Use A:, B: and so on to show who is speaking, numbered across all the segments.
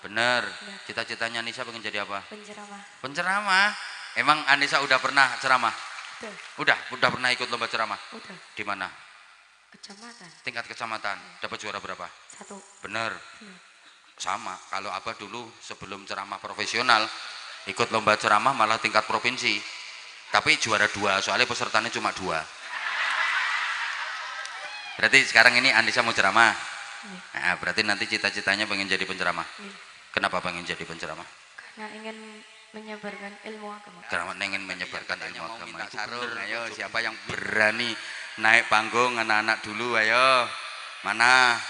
A: Bener.
B: Ya.
A: Cita-citanya Anissa pengen jadi apa?
B: Penceramah.
A: Penceramah. Emang Anissa udah pernah ceramah?
B: Udah.
A: Udah pernah ikut lomba ceramah?
B: Udah.
A: Di mana?
B: Kecamatan.
A: Tingkat kecamatan. Dapat juara berapa?
B: 1.
A: Bener.
B: Hmm.
A: Sama. Kalau Abah dulu sebelum ceramah profesional ikut lomba ceramah malah tingkat provinsi. Tapi juara 2, soalnya pesertanya cuma 2. Berarti sekarang ini Anissa mau ceramah. Nah, berarti nanti cita-citanya pengen jadi penceramah. Kenapa pengen jadi penceramah?
B: Karena ingin menyebarkan ilmu agama.
A: Karena ingin menyebarkan ilmu agama. Itu bener. Ayo, siapa yang berani naik panggung? Anak-anak dulu, ayo. Mana?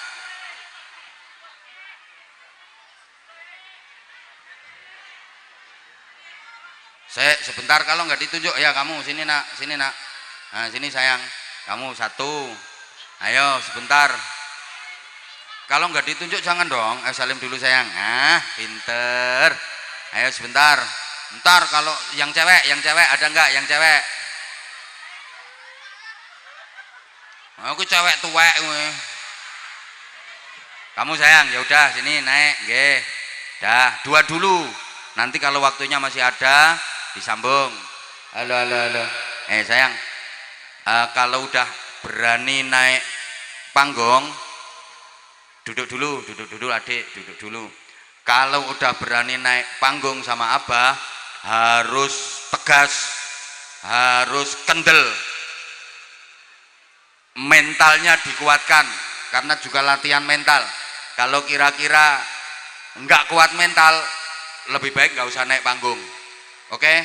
A: Sebentar, kalau nggak ditunjuk ya kamu sini nak, sini nak. Nah, sini sayang. Kamu 1. Ayo sebentar. Kalau nggak ditunjuk jangan dong. Salim dulu sayang. Ah, pinter. Ayo sebentar. Ntar kalau yang cewek ada nggak yang cewek? Aku cewek tuwek gue. Kamu sayang, ya udah sini naik, nggih. Dah, 2 dulu. Nanti kalau waktunya masih ada disambung. Halo. Sayang. Kalau udah berani naik panggung, duduk dulu adik, duduk dulu. Kalau udah berani naik panggung sama Abah, harus tegas, harus kendel, mentalnya dikuatkan, karena juga latihan mental. Kalau kira-kira nggak kuat mental, lebih baik nggak usah naik panggung. Oke?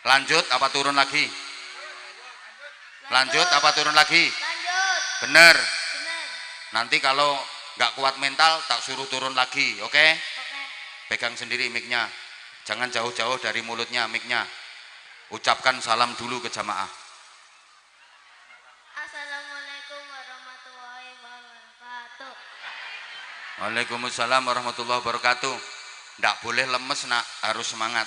A: Lanjut apa turun lagi? Lanjut apa turun lagi?
B: Lanjut.
A: Bener. Nanti kalau nggak kuat mental tak suruh turun lagi, oke? Pegang sendiri mic-nya, jangan jauh-jauh dari mulutnya mic-nya. Ucapkan salam dulu ke jamaah.
B: Assalamualaikum warahmatullahi wabarakatuh.
A: Waalaikumsalam warahmatullahi wabarakatuh. Nggak boleh lemes nak, harus semangat.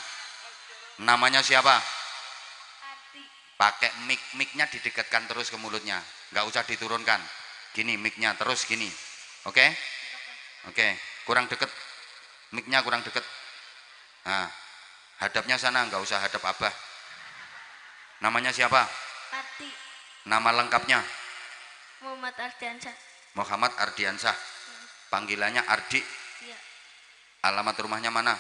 A: Namanya siapa?
B: Arti.
A: Pakai mic-nya didekatkan terus ke mulutnya, nggak usah diturunkan. Gini mic-nya terus gini, oke? Oke, kurang deket, mic-nya kurang deket. Nah, hadapnya sana, nggak usah hadap Abah. Namanya siapa?
B: Arti.
A: Nama lengkapnya?
B: Muhammad Ardiansyah.
A: Muhammad Ardiansyah. Panggilannya Ardi.
B: Iya.
A: Alamat rumahnya mana?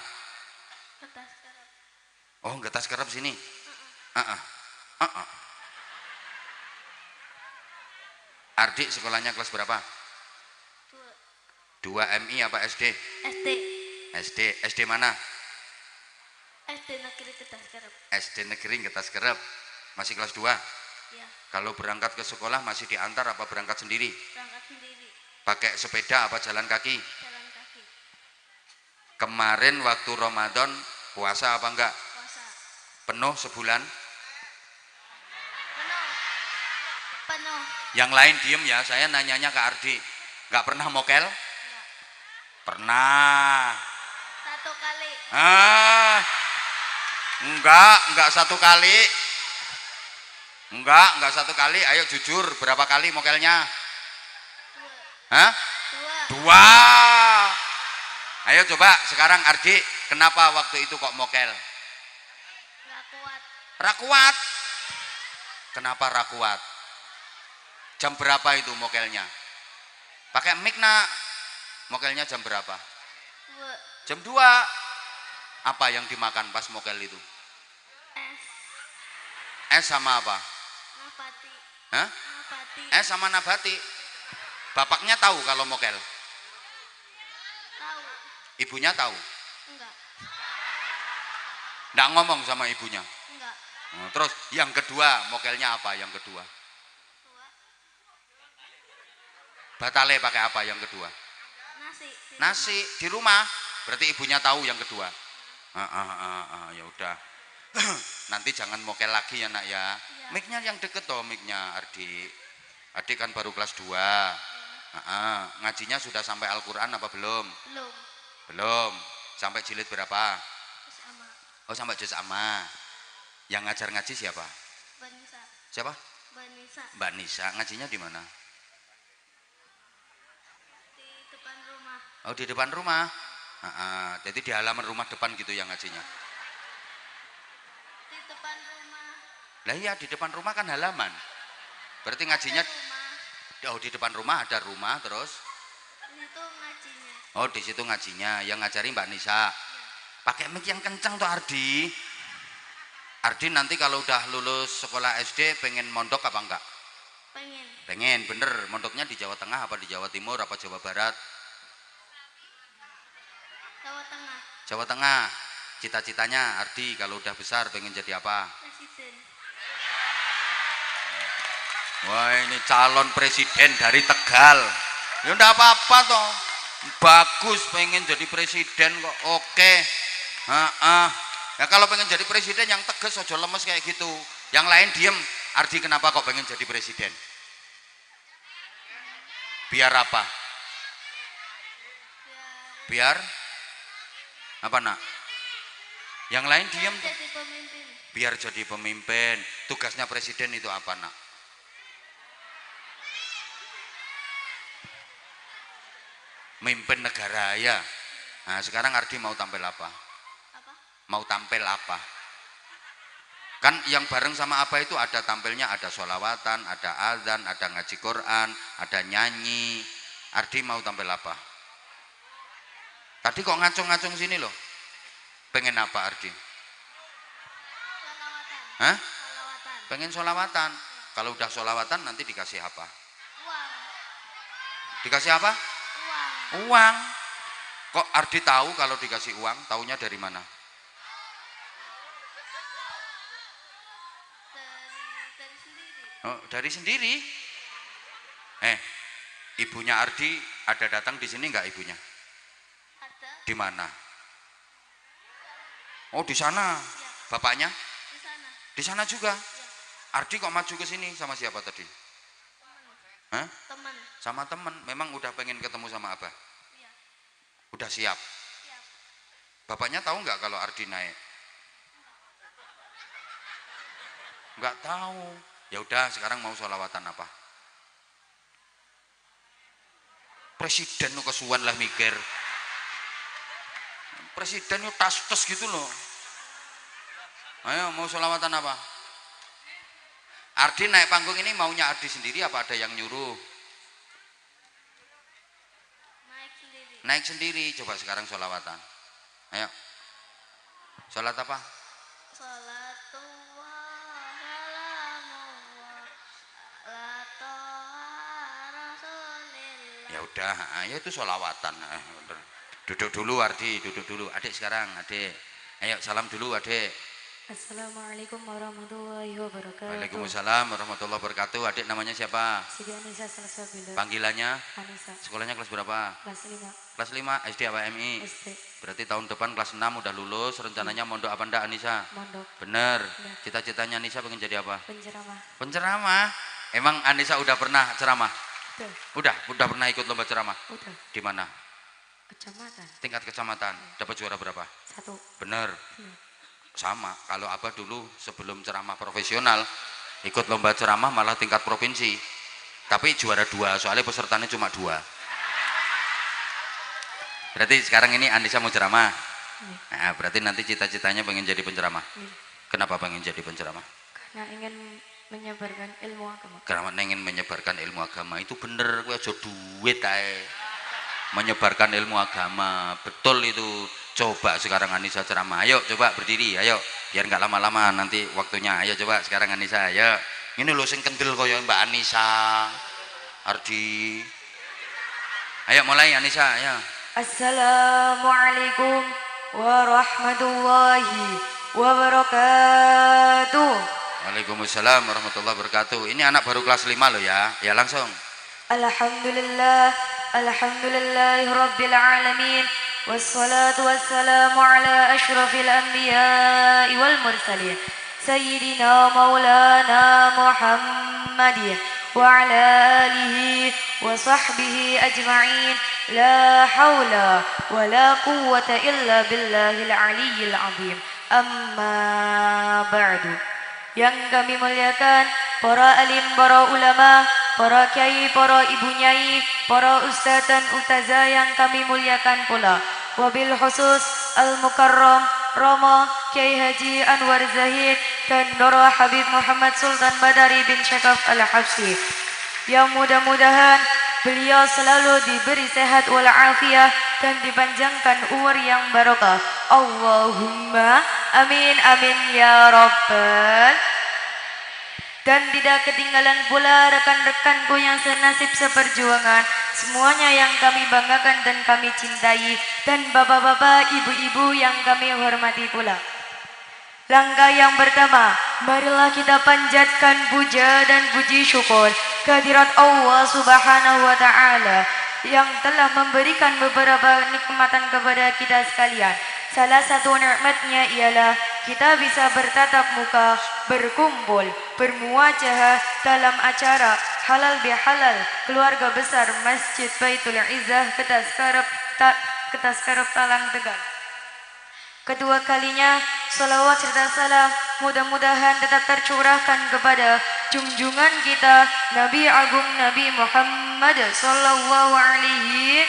B: Kertas kerap.
A: Oh, Getas Kerep sini. Ardi sekolahnya kelas berapa? 2 MI apa SD? SD mana?
B: SD Negeri Kertas Kerap.
A: SD Negeri Getas Kerep. Masih kelas 2?
B: Iya.
A: Kalau berangkat ke sekolah masih diantar apa berangkat sendiri?
B: Berangkat sendiri.
A: Pakai sepeda apa jalan kaki?
B: Jalan kaki.
A: Kemarin waktu Ramadan puasa apa enggak?
B: Puasa.
A: Penuh sebulan?
B: Penuh.
A: Yang lain diem ya, saya nanyanya ke Ardi. Enggak pernah mokel?
B: Enggak.
A: Pernah.
B: 1 kali.
A: Enggak 1 kali. Enggak 1 kali. Ayo jujur, berapa kali mokelnya?
B: 2.
A: Hah?
B: 2.
A: 2. Ayo coba sekarang Ardi, kenapa waktu itu kok mokel?
B: Enggak kuat.
A: Rakuat. Kenapa rakuat? Jam berapa itu mokelnya? Pakai mic nak. Mokelnya jam berapa?
B: 2.
A: Jam 2. Apa yang dimakan pas mokel itu? Es sama apa?
B: Nabati.
A: Hah?
B: Nabati.
A: Es sama nabati. Bapaknya tahu kalau mokel?
B: Tahu.
A: Ibunya tahu?
B: Enggak.
A: Nggak ngomong sama ibunya?
B: Enggak.
A: Terus yang kedua, mokelnya apa yang kedua?
B: 2.
A: Batale pakai apa yang kedua?
B: Nasi.
A: Nasi di rumah. Berarti ibunya tahu yang kedua. Ya udah. Nanti jangan mokel lagi ya nak ya.
B: Iya.
A: Mic-nya yang deket toh mic-nya Ardi. Adik kan baru kelas 2. Ngajinya sudah sampai Al-Quran apa belum?
B: Belum.
A: Belum. Sampai jilid berapa?
B: Sama.
A: Oh sampai juz amma. Yang ngajar ngaji siapa?
B: Banisa.
A: Siapa?
B: Banisa.
A: Mbak Nisa. Ngajinya di mana?
B: Di depan rumah.
A: Oh di depan rumah. Jadi di halaman rumah depan gitu yang ngajinya.
B: Di depan rumah.
A: Lah iya di depan rumah kan halaman. Berarti ngajinya
B: Rumah.
A: di depan rumah ada rumah terus.
B: Itu ngajinya.
A: Oh di situ ngajinya. Yang ngajari Mbak Nisa. Pakai mic yang kencang tuh Ardi. Ardi nanti kalau udah lulus sekolah SD pengen mondok apa enggak?
B: Pengen.
A: Pengen, bener. Mondoknya di Jawa Tengah apa di Jawa Timur apa Jawa Barat?
B: Jawa Tengah.
A: Jawa Tengah. Cita-citanya Ardi kalau udah besar pengen jadi apa?
B: Presiden.
A: Wah ini calon presiden dari Tegal. Ya enggak apa-apa toh. Bagus pengen jadi presiden kok. Oke. Ya kalau pengen jadi presiden yang tegas aja lemes kayak gitu. Yang lain diem. Ardi kenapa kok pengen jadi presiden? Biar apa? Biar apa nak? Yang lain diem.
B: Jadi pemimpin.
A: Biar jadi pemimpin. Tugasnya presiden itu apa nak? Mimpin negara ya. Nah sekarang Ardi mau tampil apa?
B: Apa?
A: Mau tampil apa? Kan yang bareng sama apa itu ada tampilnya, ada sholawatan, ada azan, ada ngaji Quran, ada nyanyi. Ardi mau tampil apa? Tadi kok ngacung-ngacung sini loh. Pengen apa Ardi?
B: Sholawatan.
A: Hah?
B: Sholawatan.
A: Pengen sholawatan. Kalau udah sholawatan nanti dikasih apa?
B: Uang.
A: Dikasih apa?
B: Uang.
A: Uang. Kok Ardi tahu kalau dikasih uang? Taunya dari mana?
B: Dari sendiri.
A: Oh, dari sendiri. Ibunya Ardi ada datang di sini nggak ibunya?
B: Ada.
A: Di mana? Oh, di sana.
B: Ya.
A: Bapaknya?
B: Di sana.
A: Di sana juga.
B: Ya.
A: Ardi kok maju ke sini sama siapa tadi?
B: Teman.
A: Hah?
B: Teman.
A: Sama temen. Memang udah pengen ketemu sama Abah?
B: Iya.
A: Udah siap.
B: Siap.
A: Bapaknya tahu nggak kalau Ardi naik? Nggak tahu. Ya udah, sekarang mau sholawatan apa? Presiden nu kesuwan lah mikir. Presiden nu tas-tas gitu loh. Ayo mau sholawatan apa? Ardi naik panggung ini maunya Ardi sendiri apa ada yang nyuruh?
B: Naik sendiri.
A: Naik sendiri. Coba sekarang sholawatan. Ayo. Sholat apa?
B: Salatullah salamullah ala toha rasulillah.
A: Ya udah, ya itu sholawatan. Duduk dulu Ardi, duduk dulu. Adik sekarang, adik. Ayo salam dulu adik.
C: Assalamualaikum warahmatullahi wabarakatuh.
A: Waalaikumsalam warahmatullahi wabarakatuh. Adik namanya siapa?
C: Siti Anissa Salsabila.
A: Panggilannya?
C: Anissa.
A: Sekolahnya kelas berapa?
C: Kelas 5
A: Kelas 5 SD apa MI?
C: SD.
A: Berarti tahun depan kelas 6 udah lulus. Rencananya mondok apa ndak Anissa?
C: Mondok.
A: Bener.
C: Ya.
A: Cita-citanya Anissa pengen jadi apa?
C: Penceramah.
A: Penceramah. Emang Anissa udah pernah ceramah?
C: Udah.
A: Udah pernah ikut lomba ceramah?
C: Udah.
A: Di mana?
C: Kecamatan.
A: Tingkat kecamatan. Dapat juara berapa?
C: 1.
A: Bener.
C: Hmm.
A: Sama. Kalau Abah dulu sebelum ceramah profesional ikut lomba ceramah malah tingkat provinsi. Tapi juara 2. Soalnya pesertanya cuma 2. Berarti sekarang ini Anissa mau ceramah. Nah, berarti nanti cita-citanya pengen jadi penceramah. Kenapa pengen jadi penceramah?
C: Karena ingin menyebarkan ilmu agama.
A: Karena ingin menyebarkan ilmu agama. Itu bener, gue aja duit ae. Menyebarkan ilmu agama, betul itu. Coba sekarang Anissa ceramah. Ayo coba berdiri, ayo. Biar nggak lama-lama nanti waktunya. Ayo coba sekarang Anissa, ayo. Ini lho sing kendel kaya Mbak Anissa. Ardi. Ayo mulai Anissa, ayo.
C: Assalamualaikum warahmatullahi wabarakatuh.
A: Waalaikumsalam warahmatullahi wabarakatuh. Ini anak baru kelas 5 loh ya. Ya langsung.
C: Alhamdulillah, alhamdulillahi rabbil alamin. Wassalatu wassalamu ala ashrafil anbiya'i wal mursalin Sayyidina maulana Muhammadin wa ala alihi wa sahbihi ajma'in. La hawla wa la quwwata illa billahil aliyyil azim. Amma ba'du. Yang kami muliakan para alim, para ulama, para kiai, para ibu nyai, para ustaz dan ustazah yang kami muliakan pula. wabil khusus Al-Mukarram Romo Kiai Haji Anwar Zahid dan Doro Habib Muhammad Sultan Badari bin Syakaf Al-Habsyi, yang mudah-mudahan beliau selalu diberi sehat walafiat dan dipanjangkan umur yang barokah. Allahumma amin amin ya rabbal. Dan tidak ketinggalan pula rekan-rekanku yang senasib seperjuangan, semuanya yang kami banggakan dan kami cintai, dan bapak-bapak, ibu-ibu yang kami hormati pula. Langkah yang pertama, marilah kita panjatkan puja dan puji syukur kehadirat Allah Subhanahu wa Ta'ala yang telah memberikan beberapa nikmatan kepada kita sekalian. Salah satu nikmatnya ialah kita bisa bertatap muka, berkumpul, bermuajahah dalam acara halal bihalal keluarga besar Masjid Baitul Izzah Ketaskarep Talang Tegal. Kedua kalinya, salawat serta salam mudah-mudahan tetap tercurahkan kepada junjungan kita Nabi Agung Nabi Muhammad sallallahu alaihi,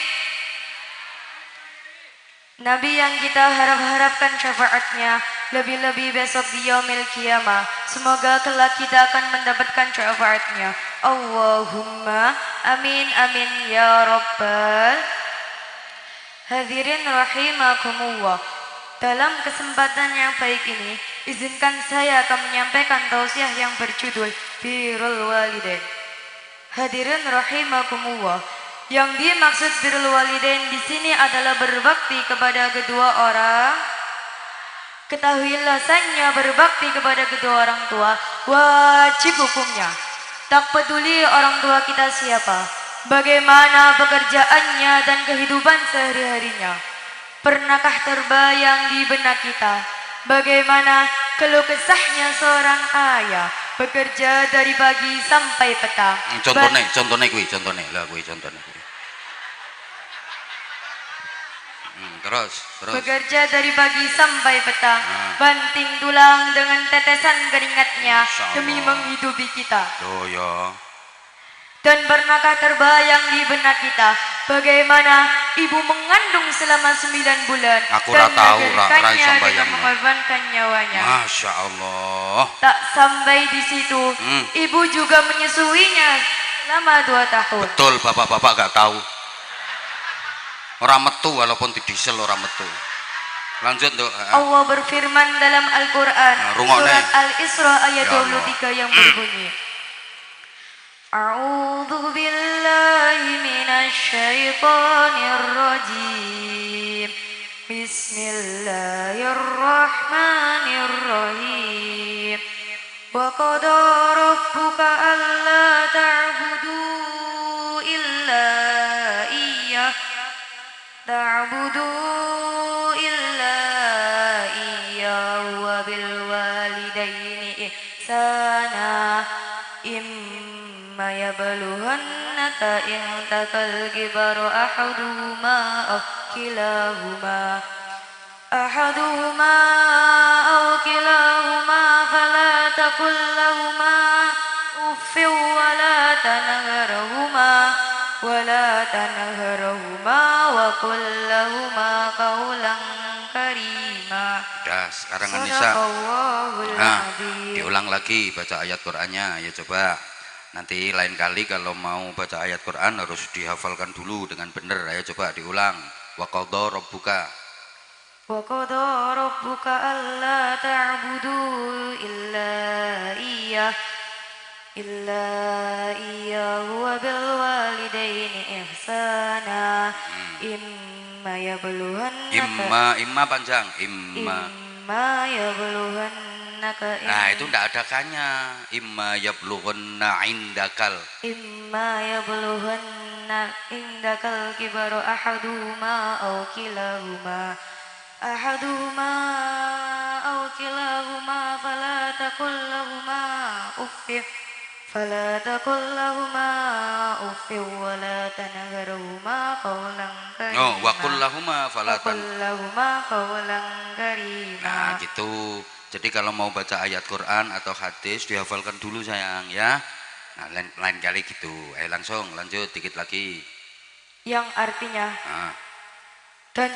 C: Nabi yang kita harapkan syafaatnya lebih-lebih besok di yaumil qiyamah. Semoga kelak kita akan mendapatkan syafaatnya. Allahumma amin amin ya rabbal. Hadirin rahimakumullah. Dalam kesempatan yang baik ini, izinkan saya akan menyampaikan tausiah yang berjudul Birrul Walidain. Hadirin rahimakumullah, yang dimaksud birrul walidain di sini adalah berbakti kepada kedua orang. Ketahuilah sanya berbakti kepada kedua orang tua wajib hukumnya. Tak peduli orang tua kita siapa, bagaimana pekerjaannya dan kehidupan sehari-harinya. Pernahkah terbayang di benak kita bagaimana keluh kesahnya seorang ayah bekerja dari pagi sampai petang?
A: Contohnya kuwi. Terus.
C: Bekerja dari pagi sampai petang, banting tulang dengan tetesan keringatnya demi menghidupi kita.
A: Oh ya.
C: Dan pernahkah terbayang di benak kita bagaimana ibu mengandung selama 9 bulan dan melahirkannya dengan mengorbankan nyawanya?
A: Masya Allah.
C: Tak sampai di situ, ibu juga menyusuinya selama 2 tahun.
A: Betul, bapak-bapak gak tahu. Orang metu walaupun di diesel orang metu. Lanjut Dok.
C: Allah berfirman dalam Al-Quran, surat Al-Isra ayat 23 yang berbunyi, A'udzu billahi minasy syaithanir rajim. Bismillahirrahmanirrahim. Wa qada rabbuka alla ta'budu illa iyyah wa bil walidaini ihsana. Ma yablughanaka in takal kibaru ahaduhuma aw kilahuma fala taqul lahumā uffin wa la tanharhumā wa qul lahumā qawlan karīmā.
A: Udah, sekarang Anissa. Diulang lagi baca ayat Qur'annya. Ya coba. Nanti lain kali kalau mau baca ayat Quran harus dihafalkan dulu dengan benar. Ayo coba diulang. Wa qadha rabbuka alla ta'budu illa iyyahu wa bil walidaini ihsana. Imma panjang. Imma yablughanna. Nah itu ndak ada kanya. Imma yablughanna indakal kibaru ahaduhuma aw kilahuma fala taqul lahumā uffin wa la tanharhumā qawlan karīmā. Wa qul lahumā qawlan karīmā. Nah gitu. Jadi kalau mau baca ayat Quran atau hadis dihafalkan dulu sayang ya. Nah lain kali gitu. Langsung lanjut dikit lagi. Yang artinya dan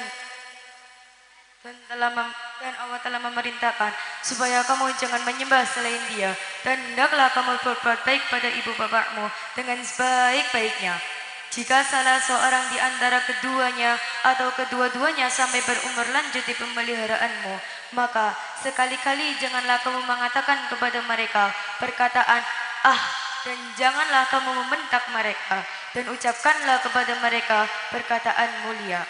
C: dan Allah telah memerintahkan supaya kamu jangan menyembah selain Dia, dan hendaklah kamu berbuat baik pada ibu bapakmu dengan sebaik-baiknya. Jika salah seorang di antara keduanya atau kedua-duanya sampai berumur lanjut di pemeliharaanmu, maka sekali-kali janganlah kamu mengatakan kepada mereka perkataan "ah", dan janganlah kamu membentak mereka, dan ucapkanlah kepada mereka perkataan mulia.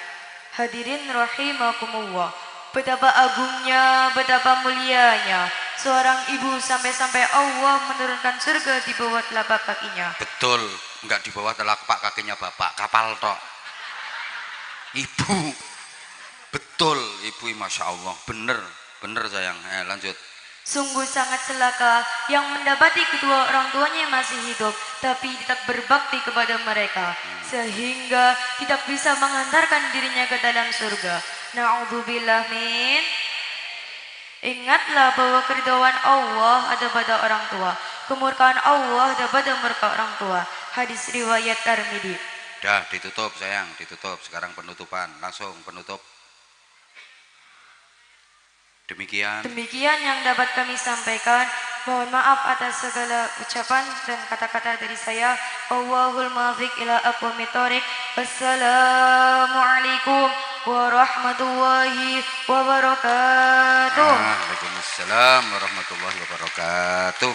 C: Hadirin rahimakumullah, betapa agungnya, betapa mulianya seorang ibu sampai-sampai Allah menurunkan surga di bawah telapak kakinya.
A: Betul, enggak di bawah telapak kakinya bapak, kapal tok. Ibu, betul ibu, masya Allah, bener sayang. Lanjut.
C: Sungguh sangat celaka yang mendapati kedua orang tuanya yang masih hidup tapi tidak berbakti kepada mereka, sehingga tidak bisa mengantarkan dirinya ke dalam surga. Na'udzubillah min. Ingatlah bahwa keridhaan Allah ada pada orang tua, kemurkaan Allah ada pada murka orang tua. Hadis riwayat Tirmidzi.
A: Dah ditutup sayang, ditutup. Sekarang penutupan, langsung penutup. Demikian
C: yang dapat kami sampaikan. Mohon maaf atas segala ucapan dan kata-kata dari saya. Wallahul muwaffiq ila aqwamit thoriq. Wassalamualaikum warahmatullahi wabarakatuh.
A: Waalaikumsalam warahmatullahi wabarakatuh.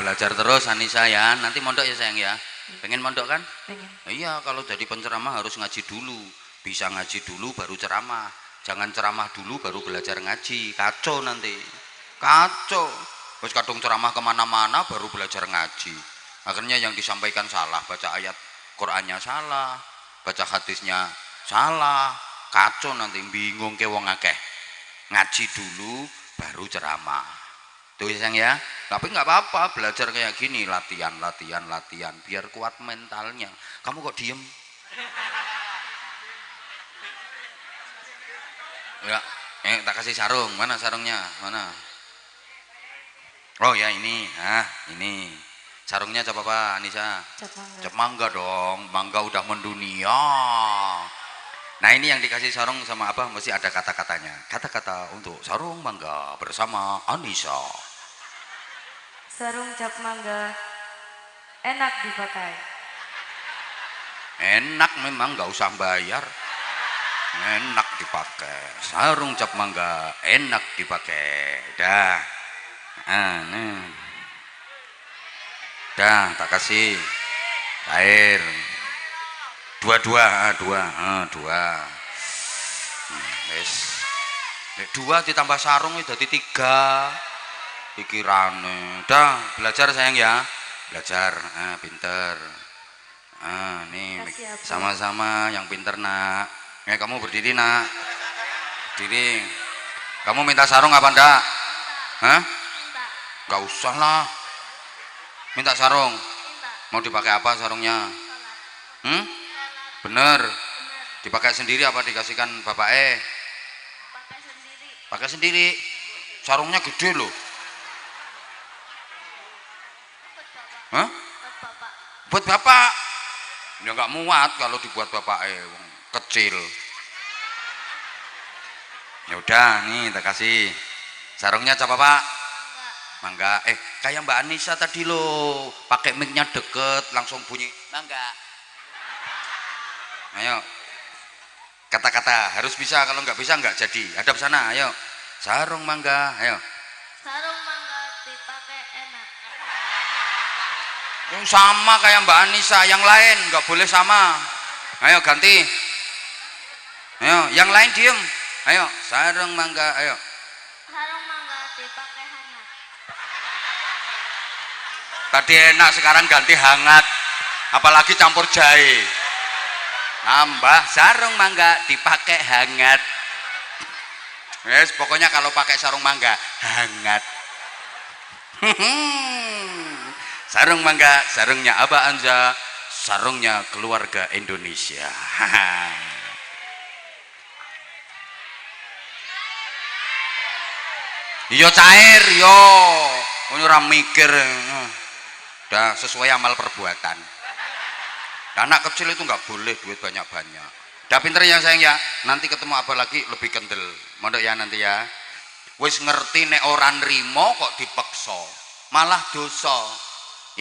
A: Belajar terus Anissa ya. Nanti mondok ya sayang ya. Pengen mondok kan?
C: Pengen.
A: Iya, kalau jadi penceramah harus ngaji dulu. Bisa ngaji dulu baru ceramah. Jangan ceramah dulu baru belajar ngaji, kacau nanti, kacau. Terus kadung ceramah kemana-mana baru belajar ngaji, akhirnya yang disampaikan salah, baca ayat Qur'annya salah, baca hadisnya salah, kacau nanti, bingung ke wong akeh. Ngaji dulu baru ceramah, tuh sayang ya. Tapi nggak apa-apa, belajar kayak gini, latihan, biar kuat mentalnya. Kamu kok diem? Ya, tak kasih sarung. Mana sarungnya? Mana? Oh ya ini, ini sarungnya cap apa, Anissa? Cap mangga dong. Mangga udah mendunia. Nah ini yang dikasih sarung sama apa? Mesti ada kata-katanya. Kata-kata untuk sarung mangga bersama Anissa.
C: Sarung cap mangga enak dipakai.
A: Enak memang, nggak usah bayar. Enak dipakai, sarung cap mangga enak dipakai. Dah, nih, dah tak kasih air. Dua. Wes, dua ditambah sarung itu jadi 3. Pikirane. Dah belajar sayang ya, belajar. Pinter. Nih sama-sama yang pinter nak. Kamu berdiri nak, berdiri. Kamu minta sarung apa ndak? Hah? Gak usah lah. Minta sarung. Mau dipakai apa sarungnya? Bener. Dipakai sendiri apa dikasihkan bapak? Pakai sendiri. Sarungnya gede loh. Hah? Buat bapak. Ya nggak muat kalau dibuat bapak kecil. Ya udah nih tak kasih sarungnya cap apa? Mangga. Kayak Mbak Anissa tadi loh, pakai mic-nya deket langsung bunyi mangga. Ayo kata-kata harus bisa, kalau nggak bisa nggak jadi. Hadap sana, ayo. Sarung mangga, ayo.
B: Sarung mangga dipakai enak.
A: Sama kayak Mbak Anissa, yang lain nggak boleh sama. Ayo ganti. Ayo, yang lain diem. Ayo, sarung mangga, ayo.
B: Sarung mangga dipakai hangat.
A: Tadi enak, sekarang ganti hangat. Apalagi campur jahe. Nambah sarung mangga dipakai hangat. Yes, pokoknya kalau pakai sarung mangga hangat. Sarung mangga, sarungnya Aba Anza, sarungnya keluarga Indonesia. Yo cair yo, ora mikir. Udah sesuai amal perbuatan. Anak kecil itu nggak boleh duit banyak-banyak. Udah pinter ya sayang ya. Nanti ketemu apa lagi lebih kendel. mondok ya nanti ya. Wis ngerti nek ora nrimo kok dipeksa, malah dosa.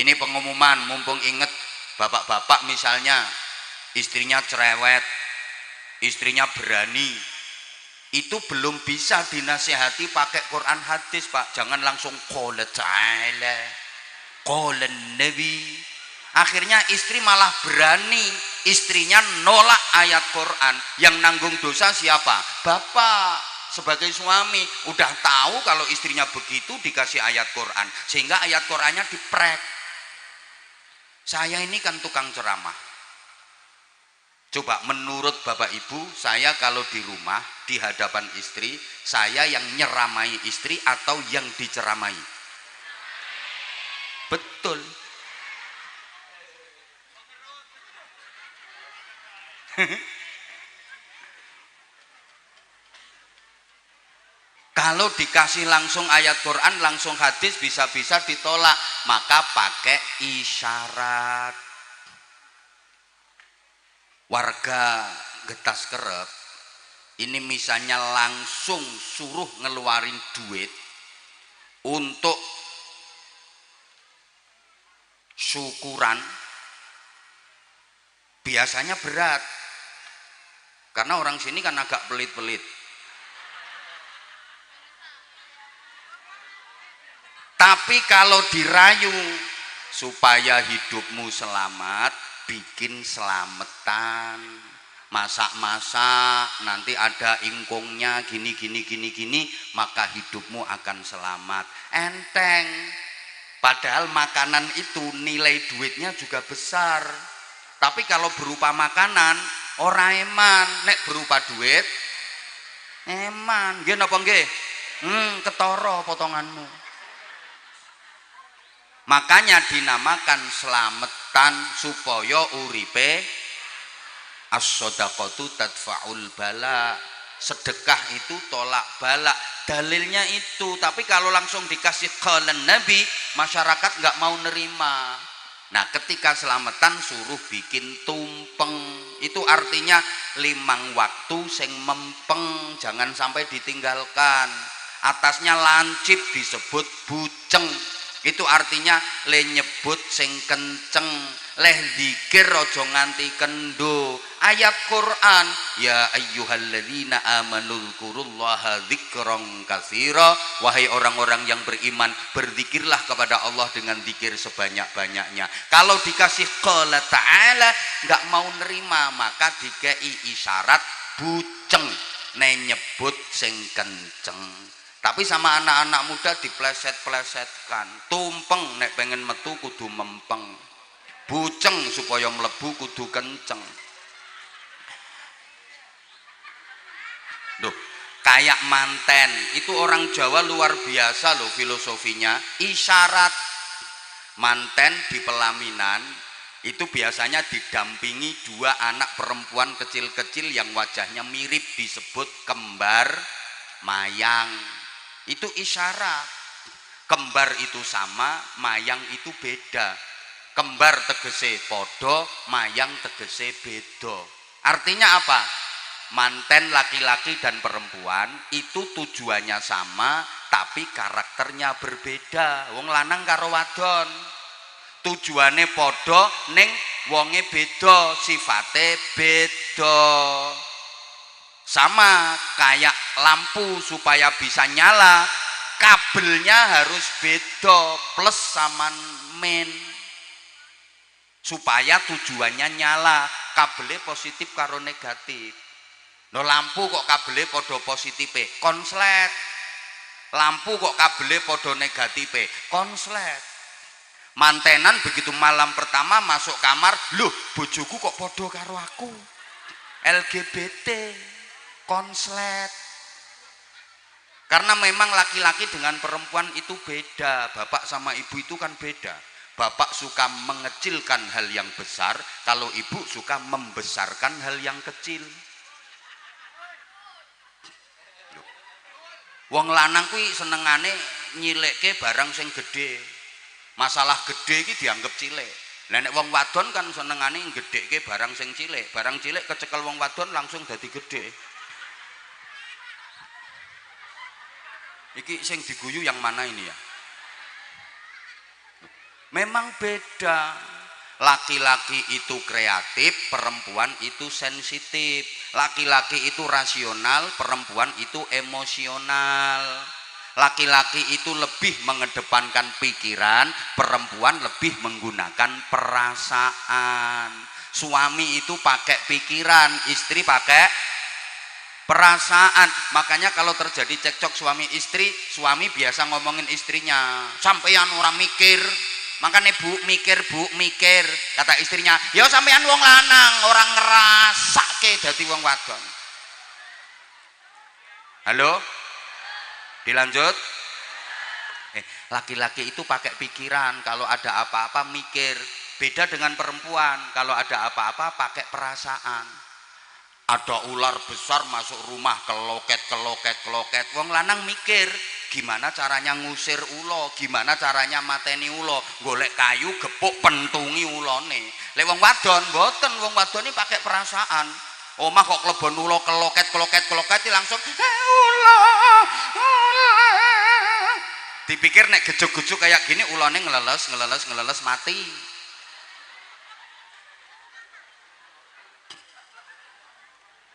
A: Ini pengumuman, mumpung inget bapak-bapak misalnya istrinya cerewet, istrinya berani, itu belum bisa dinasihati pakai Quran hadis, Pak. Jangan langsung qala ta'ala, qala nabi. Akhirnya istri malah berani, istrinya nolak ayat Quran. Yang nanggung dosa siapa? Bapak sebagai suami udah tahu kalau istrinya begitu, dikasih ayat Quran sehingga ayat Qurannya diprek. Saya ini kan tukang ceramah. Coba menurut Bapak Ibu, saya kalau di rumah di hadapan istri, saya yang nyeramai istri atau yang diceramai? Betul. Kalau dikasih langsung ayat Quran, langsung hadis, bisa-bisa ditolak. Maka pakai isyarat. Warga Getas Kerep, ini misalnya langsung suruh ngeluarin duit untuk syukuran, biasanya berat. Karena orang sini kan agak pelit-pelit. Tapi kalau dirayu supaya hidupmu selamat, bikin selamatan, masak-masak, nanti ada ingkungnya gini, maka hidupmu akan selamat. Enteng. Padahal makanan itu nilai duitnya juga besar. Tapi kalau berupa makanan, ora eman. Nek berupa duit, eman. Nggih napa nggih? Ketara potonganmu. Makanya dinamakan selamatan supaya uripe as-shadaqatu tadfa'ul bala. Sedekah itu tolak bala. Dalilnya itu. Tapi kalau langsung dikasih qala nabi, masyarakat nggak mau nerima. Nah, ketika selamatan suruh bikin tumpeng. Itu artinya 5 waktu sing mempeng, jangan sampai ditinggalkan. Atasnya lancip disebut buceng. Itu artinya le nyebut sing kenceng, leh dzikir aja nganti kendo. Ayat Quran, ya ayyuhalladzina amanu dzkurullaha dzikran katsira. Wahai orang-orang yang beriman, berzikirlah kepada Allah dengan zikir sebanyak-banyaknya. Kalau dikasih qala ta'ala enggak mau nerima, maka dikei isyarat buceng, ne nyebut sing kenceng. Tapi sama anak-anak muda dipleset-plesetkan. Tumpeng nek pengen metu kudu mempeng. Buceng supaya mlebu kudu kenceng. Duh, kayak manten. Itu orang Jawa luar biasa loh filosofinya. Isyarat. Manten di pelaminan itu biasanya didampingi 2 anak perempuan kecil-kecil yang wajahnya mirip, disebut kembar mayang. Itu isyarat. Kembar itu sama, mayang itu beda. Kembar tegese podo, mayang tegese bedo. Artinya apa? Manten laki-laki dan perempuan itu tujuannya sama, tapi karakternya berbeda. Wong lanang karo wadon tujuane podo, ning wonge beda, sifate beda. Sama kayak lampu supaya bisa nyala, kabelnya harus beda, plus sama min, supaya tujuannya nyala. Kabelnya positif karo negatif. No lampu kok kabelnya podo positife, konslet. Lampu kok kabelnya podo negatife, konslet. Mantenan begitu malam pertama masuk kamar, loh bojoku kok podo karo aku, LGBT, konslet. Karena memang laki-laki dengan perempuan itu beda. Bapak sama ibu itu kan beda. Bapak suka mengecilkan hal yang besar, kalau ibu suka membesarkan hal yang kecil. Wong lanang kuwi senengane nyilekke barang sing gede. Masalah gede iki dianggap cilik. Lah nek wong wadon kan senengane gedhekke barang sing cilik. Barang cilik kecekel wong wadon langsung dadi gede. Iki sing diguyu yang mana ini ya? Memang beda. Laki-laki itu kreatif, perempuan itu sensitif. Laki-laki itu rasional, perempuan itu emosional. Laki-laki itu lebih mengedepankan pikiran, perempuan lebih menggunakan perasaan. Suami itu pakai pikiran, istri pakai perasaan. Makanya kalau terjadi cekcok suami istri, suami biasa ngomongin istrinya, sampeyan orang mikir. Makanya bu mikir, kata istrinya, ya sampean wong lanang orang ngerasake dadi wong wadon. Halo, dilanjut. Laki-laki itu pakai pikiran, kalau ada apa-apa mikir. Beda dengan perempuan, kalau ada apa-apa pakai perasaan. Ada ular besar masuk rumah, keloket. Wong lanang mikir, gimana caranya ngusir ulo, gimana caranya mateni ulo, golek kayu gepuk pentungi ulone. Lek wong wadon mboten, wong wadon ini pakai perasaan. Omah kok klebon ulo keloket langsung ulo. Dipikir nek gejuk-gejuk kayak gini ulone ngeleles mati.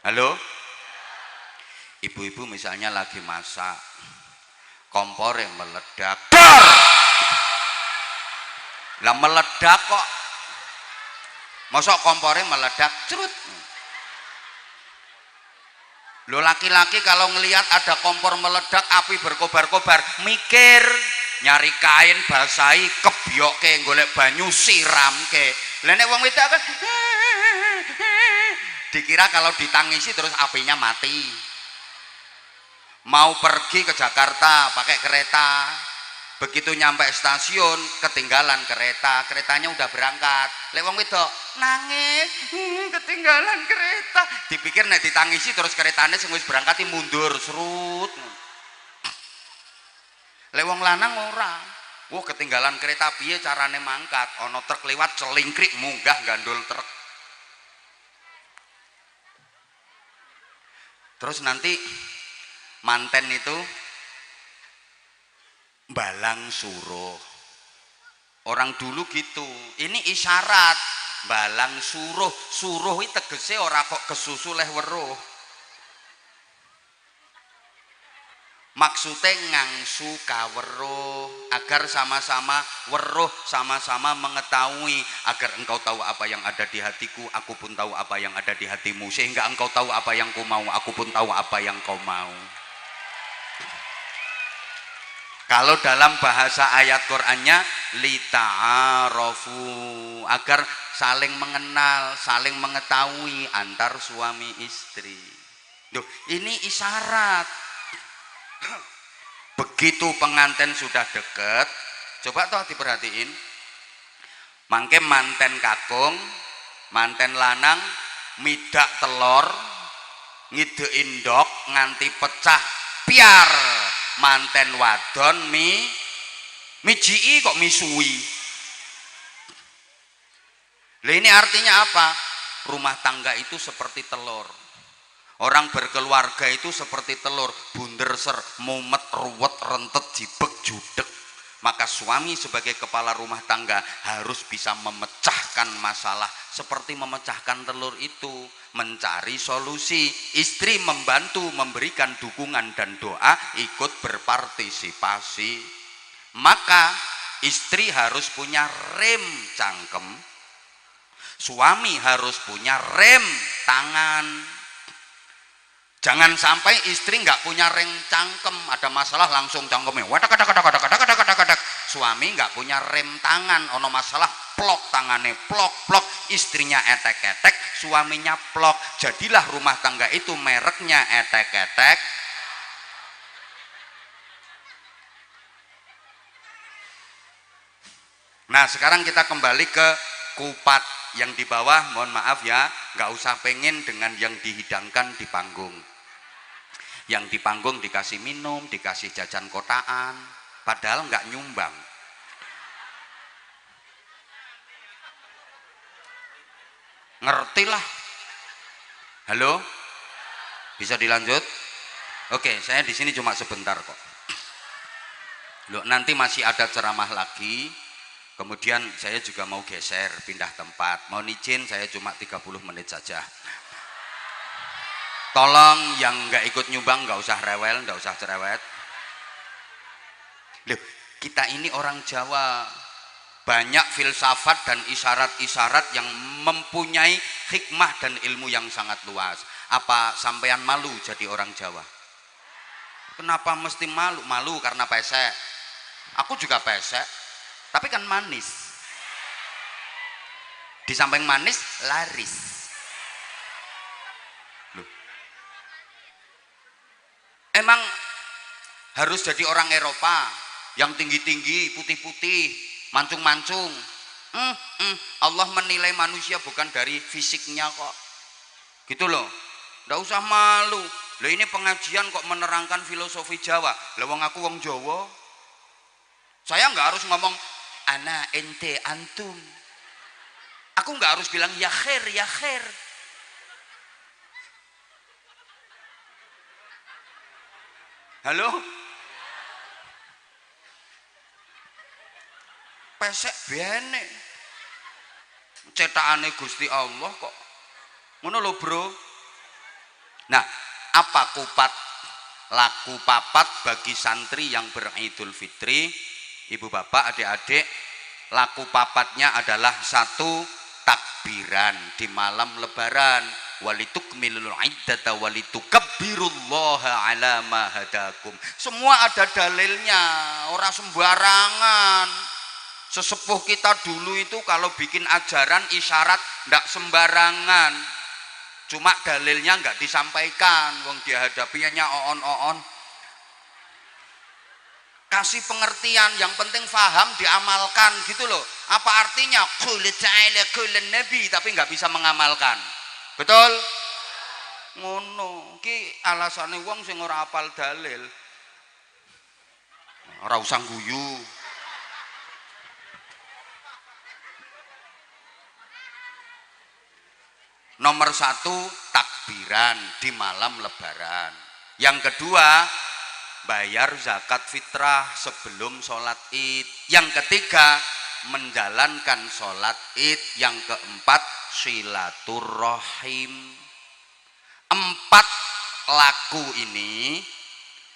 A: Halo, ibu-ibu misalnya lagi masak, kompor yang meledak, lah meledak kok, mosok kompornya meledak, cerut. Lo laki-laki kalau ngelihat ada kompor meledak, api berkobar-kobar, mikir, nyari kain basahi, kebyoke, golek banyu siramke. Lah nek wong wedok kan dikira kalau ditangisi terus apinya mati. Mau pergi ke Jakarta pakai kereta, begitu nyampe stasiun ketinggalan kereta, keretanya udah berangkat. Lek wong wedok nangis, ketinggalan kereta. Dipikir nek ditangisi terus keretanya sing wis berangkat mundur serut. Lek wong lanang ora. Wah ketinggalan kereta piye carane mangkat? Ana truk lewat celingkrik munggah gandul truk. Terus nanti manten itu balang suruh. Orang dulu gitu. Ini isyarat balang suruh. Suruh itu tegese ora kok kesusu leh weruh. Maksudnya ngangsu kaweruh agar sama-sama weruh, sama-sama mengetahui, agar engkau tahu apa yang ada di hatiku, aku pun tahu apa yang ada di hatimu, sehingga engkau tahu apa yang ku mau, aku pun tahu apa yang kau mau. Kalau dalam bahasa ayat Qur'annya lita'arofu, agar saling mengenal, saling mengetahui antar suami istri. Duh, ini isyarat. Begitu pengantin sudah deket, coba toh diperhatiin, mangke manten kakung, manten lanang midak telur, ngidein ndok nganti pecah piar, manten wadon mijii kok misui. Lah ini artinya apa? Rumah tangga itu seperti telur. Orang berkeluarga itu seperti telur, bunder ser, mumet, ruwet, rentet, jibek, judek. Maka suami sebagai kepala rumah tangga harus bisa memecahkan masalah seperti memecahkan telur itu, mencari solusi. Istri membantu, memberikan dukungan dan doa, ikut berpartisipasi. Maka istri harus punya rem cangkem, suami harus punya rem tangan. Jangan sampai istri nggak punya rem cangkem, ada masalah langsung cangkemnya wadak. Suami nggak punya rem tangan, ono masalah plok tangannya plok, istrinya etek-etek, suaminya plok. Jadilah rumah tangga itu mereknya etek-etek. Nah sekarang kita kembali ke kupat yang di bawah. Mohon maaf ya, nggak usah pengen dengan yang dihidangkan di panggung. Yang di panggung dikasih minum, dikasih jajan kotaan, padahal nggak nyumbang. Ngertilah. Halo, bisa dilanjut? Oke, saya di sini cuma sebentar kok. Loh, nanti masih ada ceramah lagi. Kemudian saya juga mau geser, pindah tempat. Mohon izin, saya cuma 30 menit saja. Tolong yang nggak ikut nyumbang nggak usah rewel, nggak usah cerewet. Loh, kita ini orang Jawa, banyak filsafat dan isyarat-isyarat yang mempunyai hikmah dan ilmu yang sangat luas. Apa sampean malu jadi orang Jawa? Kenapa mesti malu? Malu karena pesek. Aku juga pesek, tapi kan manis. Di samping manis, laris. Loh. Emang harus jadi orang Eropa yang tinggi-tinggi, putih-putih, mancung-mancung. Allah menilai manusia bukan dari fisiknya kok. Gitu loh. Nggak usah malu. Loh, ini pengajian kok menerangkan filosofi Jawa. Lah wong aku wong Jawa. Saya nggak harus ngomong ana, ente, antum. Aku nggak harus bilang ya khair, ya khair. Halo? Pesek bene. Cetakane Gusti Allah kok. Ngono lho, Bro. Nah, apa kupat laku papat bagi santri yang beridul fitri? Ibu bapak, adik-adik, laku papatnya adalah 1, takbiran di malam lebaran, walitukmilul iddata walitukabbirullaha ala ma hadakum. Semua ada dalilnya, orang sembarangan. Sesepuh kita dulu itu kalau bikin ajaran isyarat ndak sembarangan. Cuma dalilnya nggak disampaikan, wong dihadapinya oon-oon. Kasih pengertian, yang penting faham, diamalkan gitu loh. Apa artinya qul ta'ala qul nabi tapi nggak bisa mengamalkan. Betul? Ngono. Ki alasane wong sing ora hafal dalil. Ora usah guyu. Nomor 1, takbiran di malam lebaran. Yang kedua, bayar zakat fitrah sebelum sholat id. Yang ketiga, menjalankan sholat id. Yang keempat, silaturrahim. 4 laku ini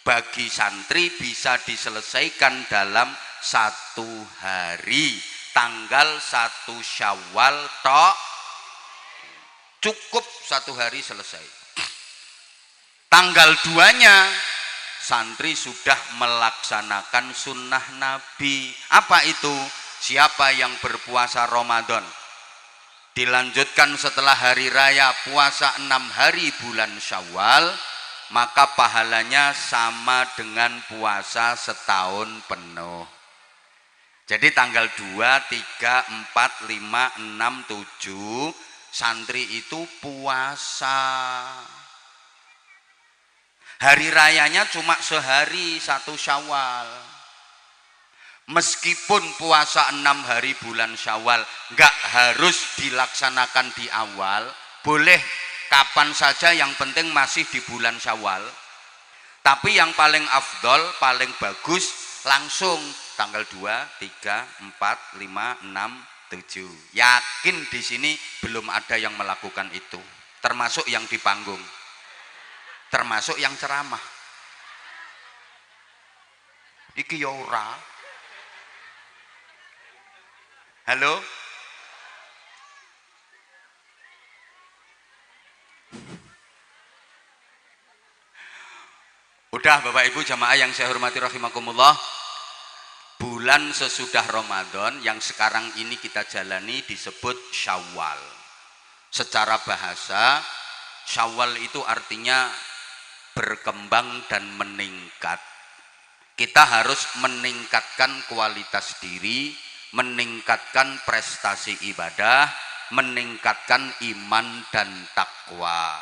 A: bagi santri bisa diselesaikan dalam 1 hari. Tanggal 1 Syawal tok, cukup 1 hari selesai. Tanggal 2-nya santri sudah melaksanakan sunnah Nabi. Apa itu? Siapa yang berpuasa Ramadan dilanjutkan setelah hari raya puasa 6 hari bulan Syawal, maka pahalanya sama dengan puasa setahun penuh. Jadi tanggal 2, 3, 4, 5, 6, 7 santri itu puasa. Hari rayanya cuma sehari 1 Syawal. Meskipun puasa 6 hari bulan Syawal nggak harus dilaksanakan di awal, boleh kapan saja, yang penting masih di bulan Syawal. Tapi yang paling afdol, paling bagus langsung tanggal 2, 3, 4, 5, 6, 7. Yakin di sini belum ada yang melakukan itu, termasuk yang di panggung, termasuk yang ceramah. Iki ya ora. Halo? Udah Bapak Ibu jamaah yang saya hormati rahimakumullah. Bulan sesudah Ramadan yang sekarang ini kita jalani disebut Syawal. Secara bahasa, Syawal itu artinya berkembang dan meningkat. Kita harus meningkatkan kualitas diri, meningkatkan prestasi ibadah, meningkatkan iman dan takwa.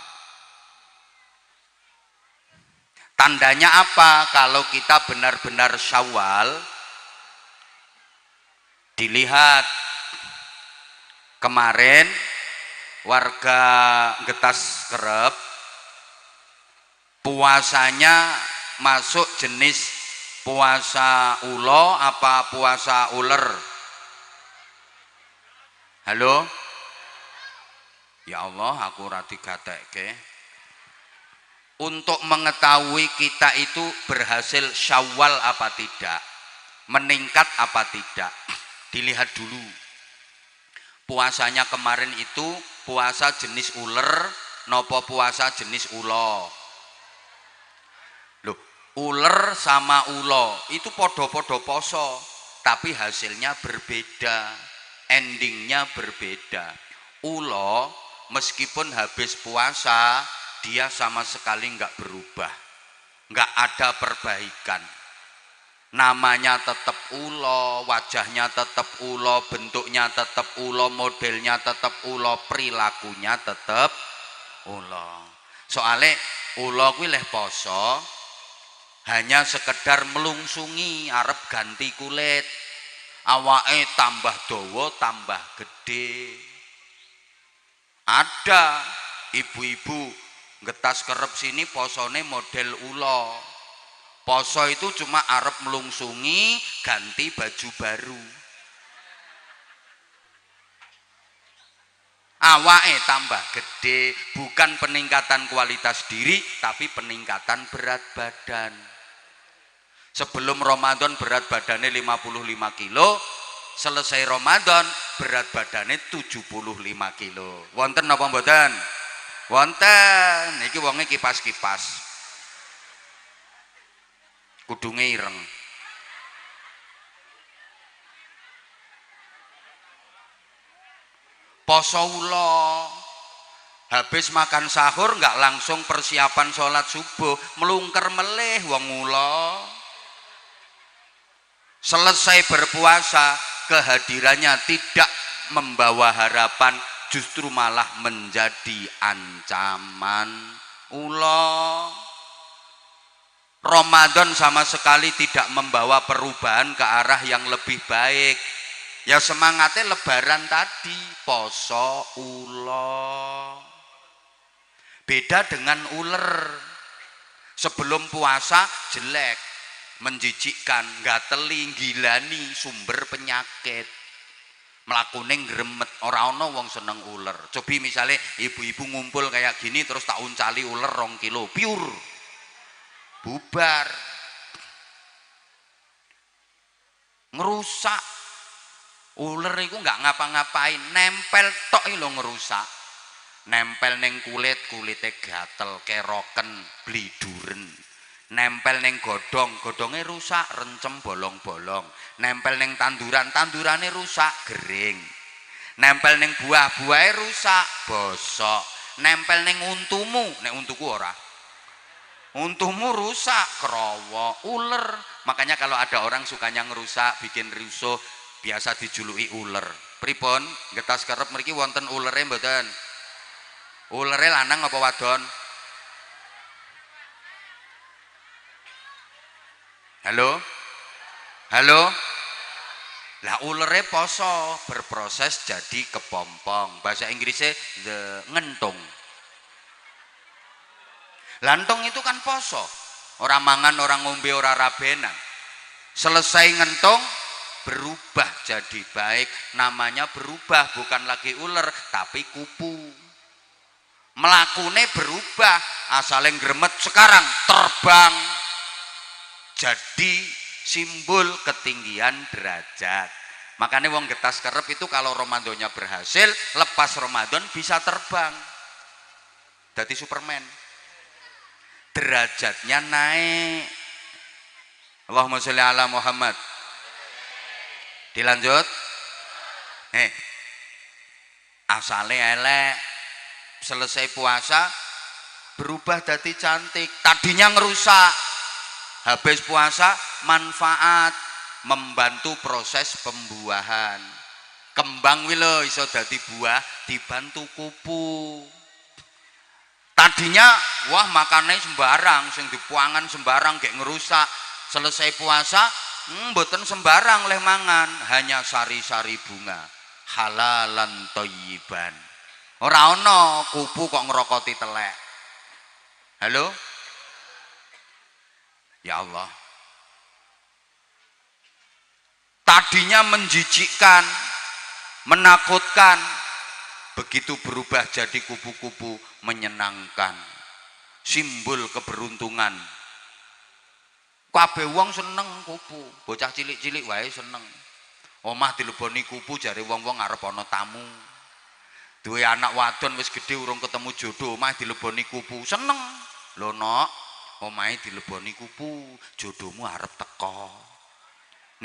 A: Tandanya apa? Kalau kita benar-benar Syawal, dilihat kemarin warga Getas Kerep puasanya masuk jenis Puasa ulo apa puasa uler? Halo? Ya Allah, aku ora digatekke. Untuk mengetahui kita itu berhasil Syawal apa tidak, meningkat apa tidak, dilihat dulu. Puasanya kemarin itu puasa jenis uler nopo puasa jenis ulo. Loh, uler sama ulo itu podo-podo poso, tapi hasilnya berbeda, endingnya berbeda. Ulo meskipun habis puasa dia sama sekali nggak berubah, nggak ada perbaikan. Namanya tetap ulo, wajahnya tetap ulo, bentuknya tetap ulo, modelnya tetap ulo, perilakunya tetap ulo. Soalnya ulo kuwi leh poso hanya sekedar melungsungi arep ganti kulit, awake tambah dawa tambah gede. Ada ibu-ibu ngetas kerep sini posone model ulo. Poso itu cuma arep melungsungi ganti baju baru. Awake tambah gede, bukan peningkatan kualitas diri tapi peningkatan berat badan. Sebelum Ramadan berat badannya 55 kilo, selesai Ramadan berat badannya 75 kilo. Wonten napa mboten? Wonten. Niki wonge kipas-kipas. Kudunge ireng. Poso ulo, habis makan sahur nggak langsung persiapan sholat subuh, melungker meleh wong ulo. Selesai berpuasa, kehadirannya tidak membawa harapan, justru malah menjadi ancaman. Ulo Ramadan sama sekali tidak membawa perubahan ke arah yang lebih baik. Ya semangatnya lebaran tadi, poso ulo. Beda dengan uler. Sebelum puasa jelek, menjijikkan, gateli, gilani, sumber penyakit. Mlakune gremet, ora ana wong seneng uler. Cobi misalnya ibu-ibu ngumpul kayak gini terus tak uncali uler 2 kilo, pure. Bubar. Ngerusak. Uler itu nggak ngapa-ngapain, nempel tok lho ngerusak. Nempel neng kulit, kulitnya gatel, keroken, bliduren. Nempel neng godong, godongnya rusak, rencem bolong-bolong. Nempel neng tanduran, tandurannya rusak, gering. Nempel neng buah, buahnya rusak, bosok. Nempel neng untumu, nek untuku ora. Untumu rusak, kerowo, uler. Makanya kalau ada orang sukanya ngerusak, bikin rusuh, biasa dijuluki uler. Pripun? Getas kerep mriki wonten ulere mboten? Ulere lanang apa wadon? Halo? Halo? Lah ulere poso berproses jadi kepompong. Bahasa Inggrisnya the ngentung. Lantong itu kan poso. Orang mangan, orang ngombe, orang rabenan. Selesai ngentung berubah jadi baik. Namanya berubah, bukan lagi uler tapi kupu. Melakune berubah, asalnya gremet sekarang terbang. Jadi simbol ketinggian derajat. Makanya wong getas kerep itu kalau Ramadannya berhasil, lepas Ramadan bisa terbang. Jadi Superman. Derajatnya naik. Allahumma sholli ala Muhammad. Dilanjut. Asale elek, selesai puasa berubah jadi cantik. Tadinya ngerusak, habis puasa manfaat, membantu proses pembuahan. Kembang wilo iso dadi buah dibantu kupu. Tadinya wah makannya sembarang, sing dipuangan sembarang kayak ngerusak. Selesai puasa mboten sembarang leh mangan, hanya sari-sari bunga, halalan thayyiban. Ora ana kupu kok ngerokoti telek. Halo? Ya Allah. tadinya menjijikkan, menakutkan, begitu berubah jadi kupu-kupu menyenangkan, simbol keberuntungan. Kabeh wong seneng kupu, bocah cilik-cilik wae seneng. Omah dileboni kupu jare wong-wong arep ana tamu. Duwe anak wadon wis gedhe urung ketemu jodoh, omah dileboni kupu, seneng. Lho nok, omahe dileboni kupu, jodohmu arep teko.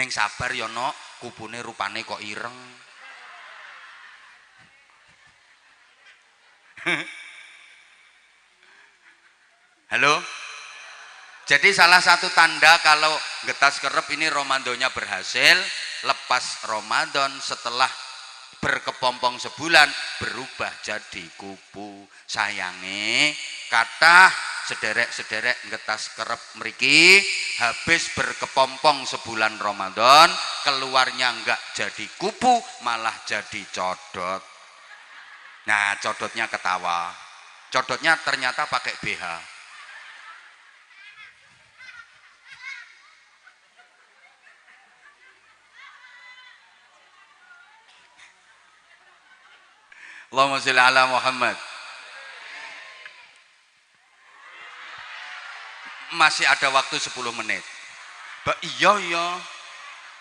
A: Ning sabar ya nok, kupune rupane kok ireng. Halo? Jadi salah satu tanda kalau getas kerep ini Ramadannya berhasil, lepas Ramadan setelah berkepompong sebulan berubah jadi kupu. Sayange kata sederek-sederek getas kerep mriki habis berkepompong sebulan Ramadan, keluarnya enggak jadi kupu malah jadi codot. Nah, codotnya ketawa. Codotnya ternyata pakai BH. Allahumma sholli ala Muhammad. Masih ada waktu 10 menit. Iya.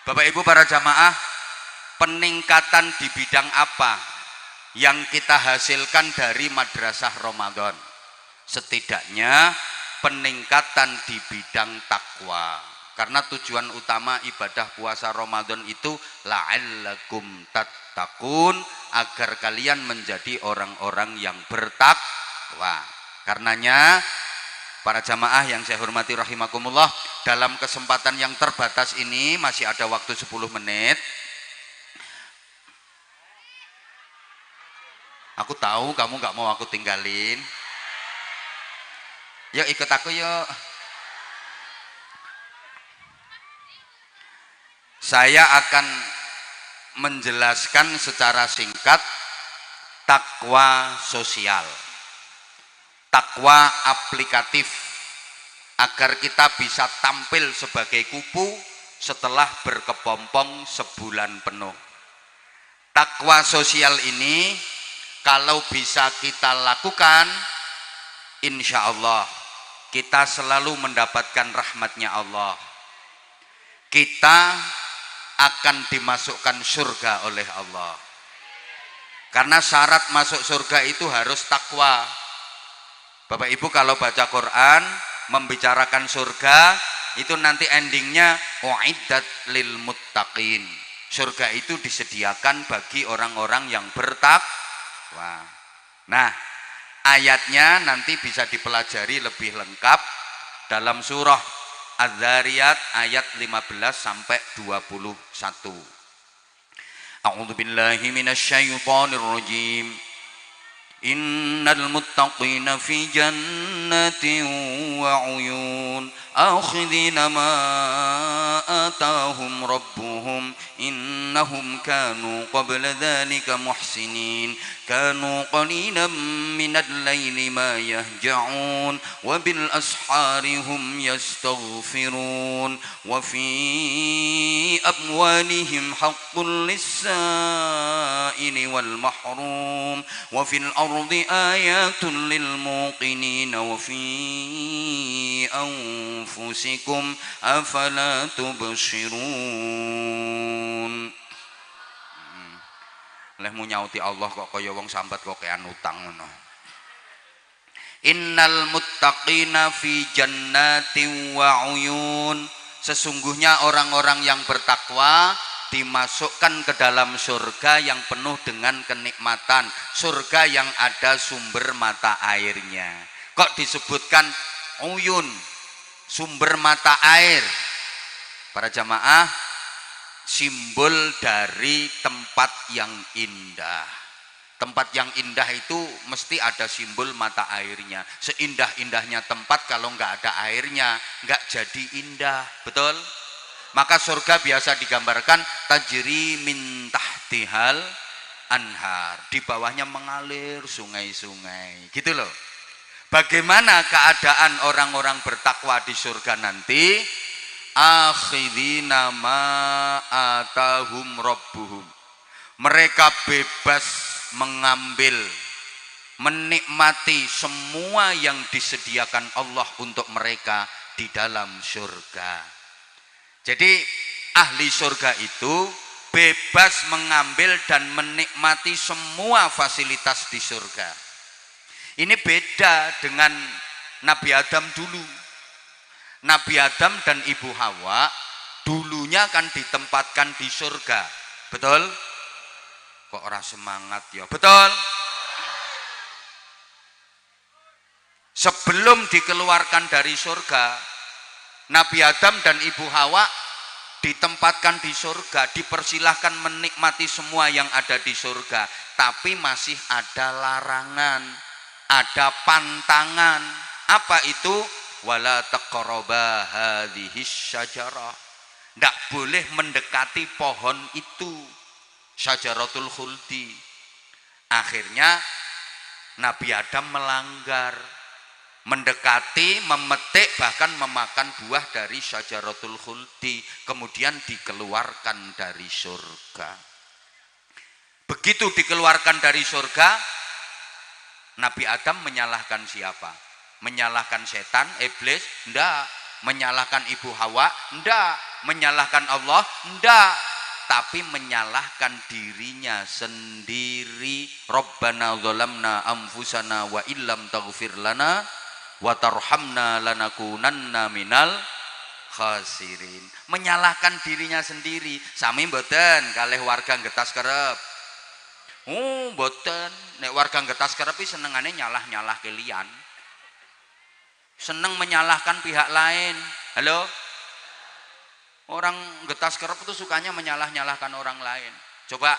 A: Bapak Ibu para jamaah, peningkatan di bidang apa yang kita hasilkan dari madrasah Ramadan? Setidaknya peningkatan di bidang takwa. Karena tujuan utama ibadah puasa Ramadan itu la'allakum tattaqun, agar kalian menjadi orang-orang yang bertakwa. Karenanya para jamaah yang saya hormati rahimakumullah, dalam kesempatan yang terbatas ini masih ada waktu 10 menit. Aku tahu kamu nggak mau aku tinggalin. Yuk ikut aku yuk. Saya akan menjelaskan secara singkat takwa sosial, takwa aplikatif, agar kita bisa tampil sebagai kupu setelah berkepompong sebulan penuh. Takwa sosial ini kalau bisa kita lakukan, insya Allah kita selalu mendapatkan rahmatnya Allah. Kita akan dimasukkan surga oleh Allah. Karena syarat masuk surga itu harus takwa. Bapak Ibu kalau baca Quran membicarakan surga, itu nanti endingnya uiddat lil muttaqin. Surga itu disediakan bagi orang-orang yang bertakwa. Nah, ayatnya nanti bisa dipelajari lebih lengkap dalam surah Az-Zariyat ayat 15 sampai 21. A'udzu billahi minasy syaithanir rajim. Innal muttaqina fi jannatin wa 'uyun akhidhina ma atahum rabbuhum innahum kanu qabla dhalika muhsinin kanu qalilan minal laili ma yahja'un wa bil ashari hum yastaghfirun wa fi amwalihim haqqul lis-sa'ili wal mahrum wa fil ardi ayatun lil muqinin wa fi anfusikum afala tubsirun. Lehmu nyauti Allah kok kaya wong sambat kok kean utang ngono. Innal muttaqina fi jannatin wa uyun. Sesungguhnya orang-orang yang bertakwa dimasukkan ke dalam surga yang penuh dengan kenikmatan, surga yang ada sumber mata airnya. Kok disebutkan uyun, sumber mata air? Para jamaah, simbol dari tempat yang indah. Tempat yang indah itu mesti ada simbol mata airnya. Seindah-indahnya tempat kalau nggak ada airnya nggak jadi indah, betul? Maka surga biasa digambarkan tajri min tahtihal anhar, di bawahnya mengalir sungai-sungai, gitu loh. Bagaimana keadaan orang-orang bertakwa di surga nanti? akhidina ma atahum rabbuhum. Mereka bebas mengambil, menikmati semua yang disediakan Allah untuk mereka di dalam surga. Jadi ahli surga itu bebas mengambil dan menikmati semua fasilitas di surga. Ini beda dengan Nabi Adam dulu. Nabi Adam dan Ibu Hawa dulunya kan ditempatkan di surga. Betul? Kok orang semangat ya? Betul? Sebelum dikeluarkan dari surga, Nabi Adam dan Ibu Hawa ditempatkan di surga, dipersilahkan menikmati semua yang ada di surga, tapi masih ada larangan, ada pantangan. Apa itu? Wala taqraba hadhihi syajarah. Tidak boleh mendekati pohon itu, syajaratul khuldi. Akhirnya Nabi Adam melanggar, mendekati, memetik, bahkan memakan buah dari syajaratul khuldi, kemudian dikeluarkan dari surga. Begitu dikeluarkan dari surga, Nabi Adam menyalahkan siapa? Menyalahkan setan, iblis? Enggak. Menyalahkan Ibu Hawa? Enggak. Menyalahkan Allah? Enggak. Tapi menyalahkan dirinya sendiri. Rabbana zalamna anfusana wa illam taghfir lana wa tarhamna lanakunanna minal khasirin. Menyalahkan dirinya sendiri. Sami mboten kalih warga Getas Kerep. Mboten. Nek warga Getas Kerep iki senengane nyalah-nyalah kelian. Seneng menyalahkan pihak lain. Halo? Orang Getas Kerep itu sukanya menyalah-nyalahkan orang lain. Coba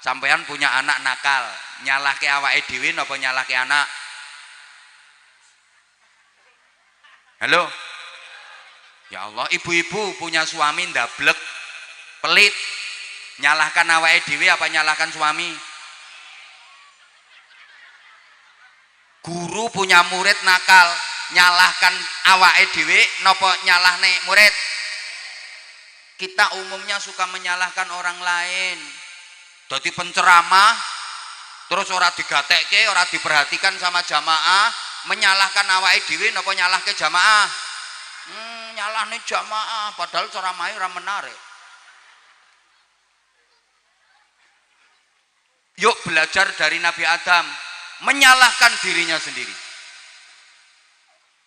A: sampean punya anak nakal, nyalahke awake dhewe napa nyalahke anak? Halo? Ya Allah, ibu-ibu punya suami ndablek, pelit, nyalahkan awake dhewe apa nyalahkan suami? Guru punya murid nakal, nyalahkan awake dhewe napa nyalahne murid? Kita umumnya suka menyalahkan orang lain. Jadi penceramah terus ora digatekke, ora diperhatikan sama jamaah, menyalahkan awake dhewe napa nyalahke jamaah? Nyalahne jamaah padahal ceramahe ora menarik. Yuk belajar dari Nabi Adam, menyalahkan dirinya sendiri.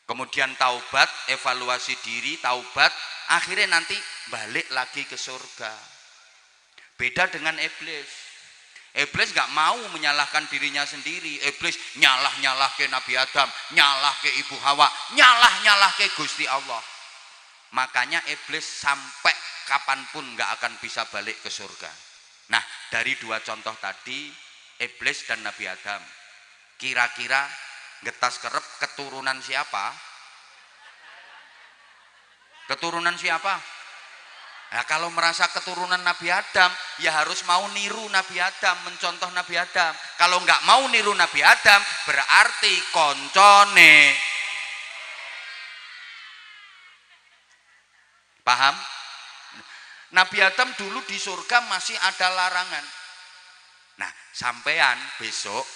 A: Kemudian taubat, evaluasi diri, taubat, akhirnya nanti balik lagi ke surga. Beda dengan iblis. Iblis gak mau menyalahkan dirinya sendiri. Iblis nyalah ke Nabi Adam, nyalah ke Ibu Hawa, nyalah ke Gusti Allah. Makanya iblis sampai kapanpun gak akan bisa balik ke surga. Nah, dari dua contoh tadi, iblis dan Nabi Adam, kira-kira Getas Kerep keturunan siapa? Keturunan siapa? Nah, kalau merasa keturunan Nabi Adam, ya harus mau niru Nabi Adam, mencontoh Nabi Adam. Kalau nggak mau niru Nabi Adam, berarti koncone. Paham? Nabi Adam dulu di surga masih ada larangan. Nah, sampean besok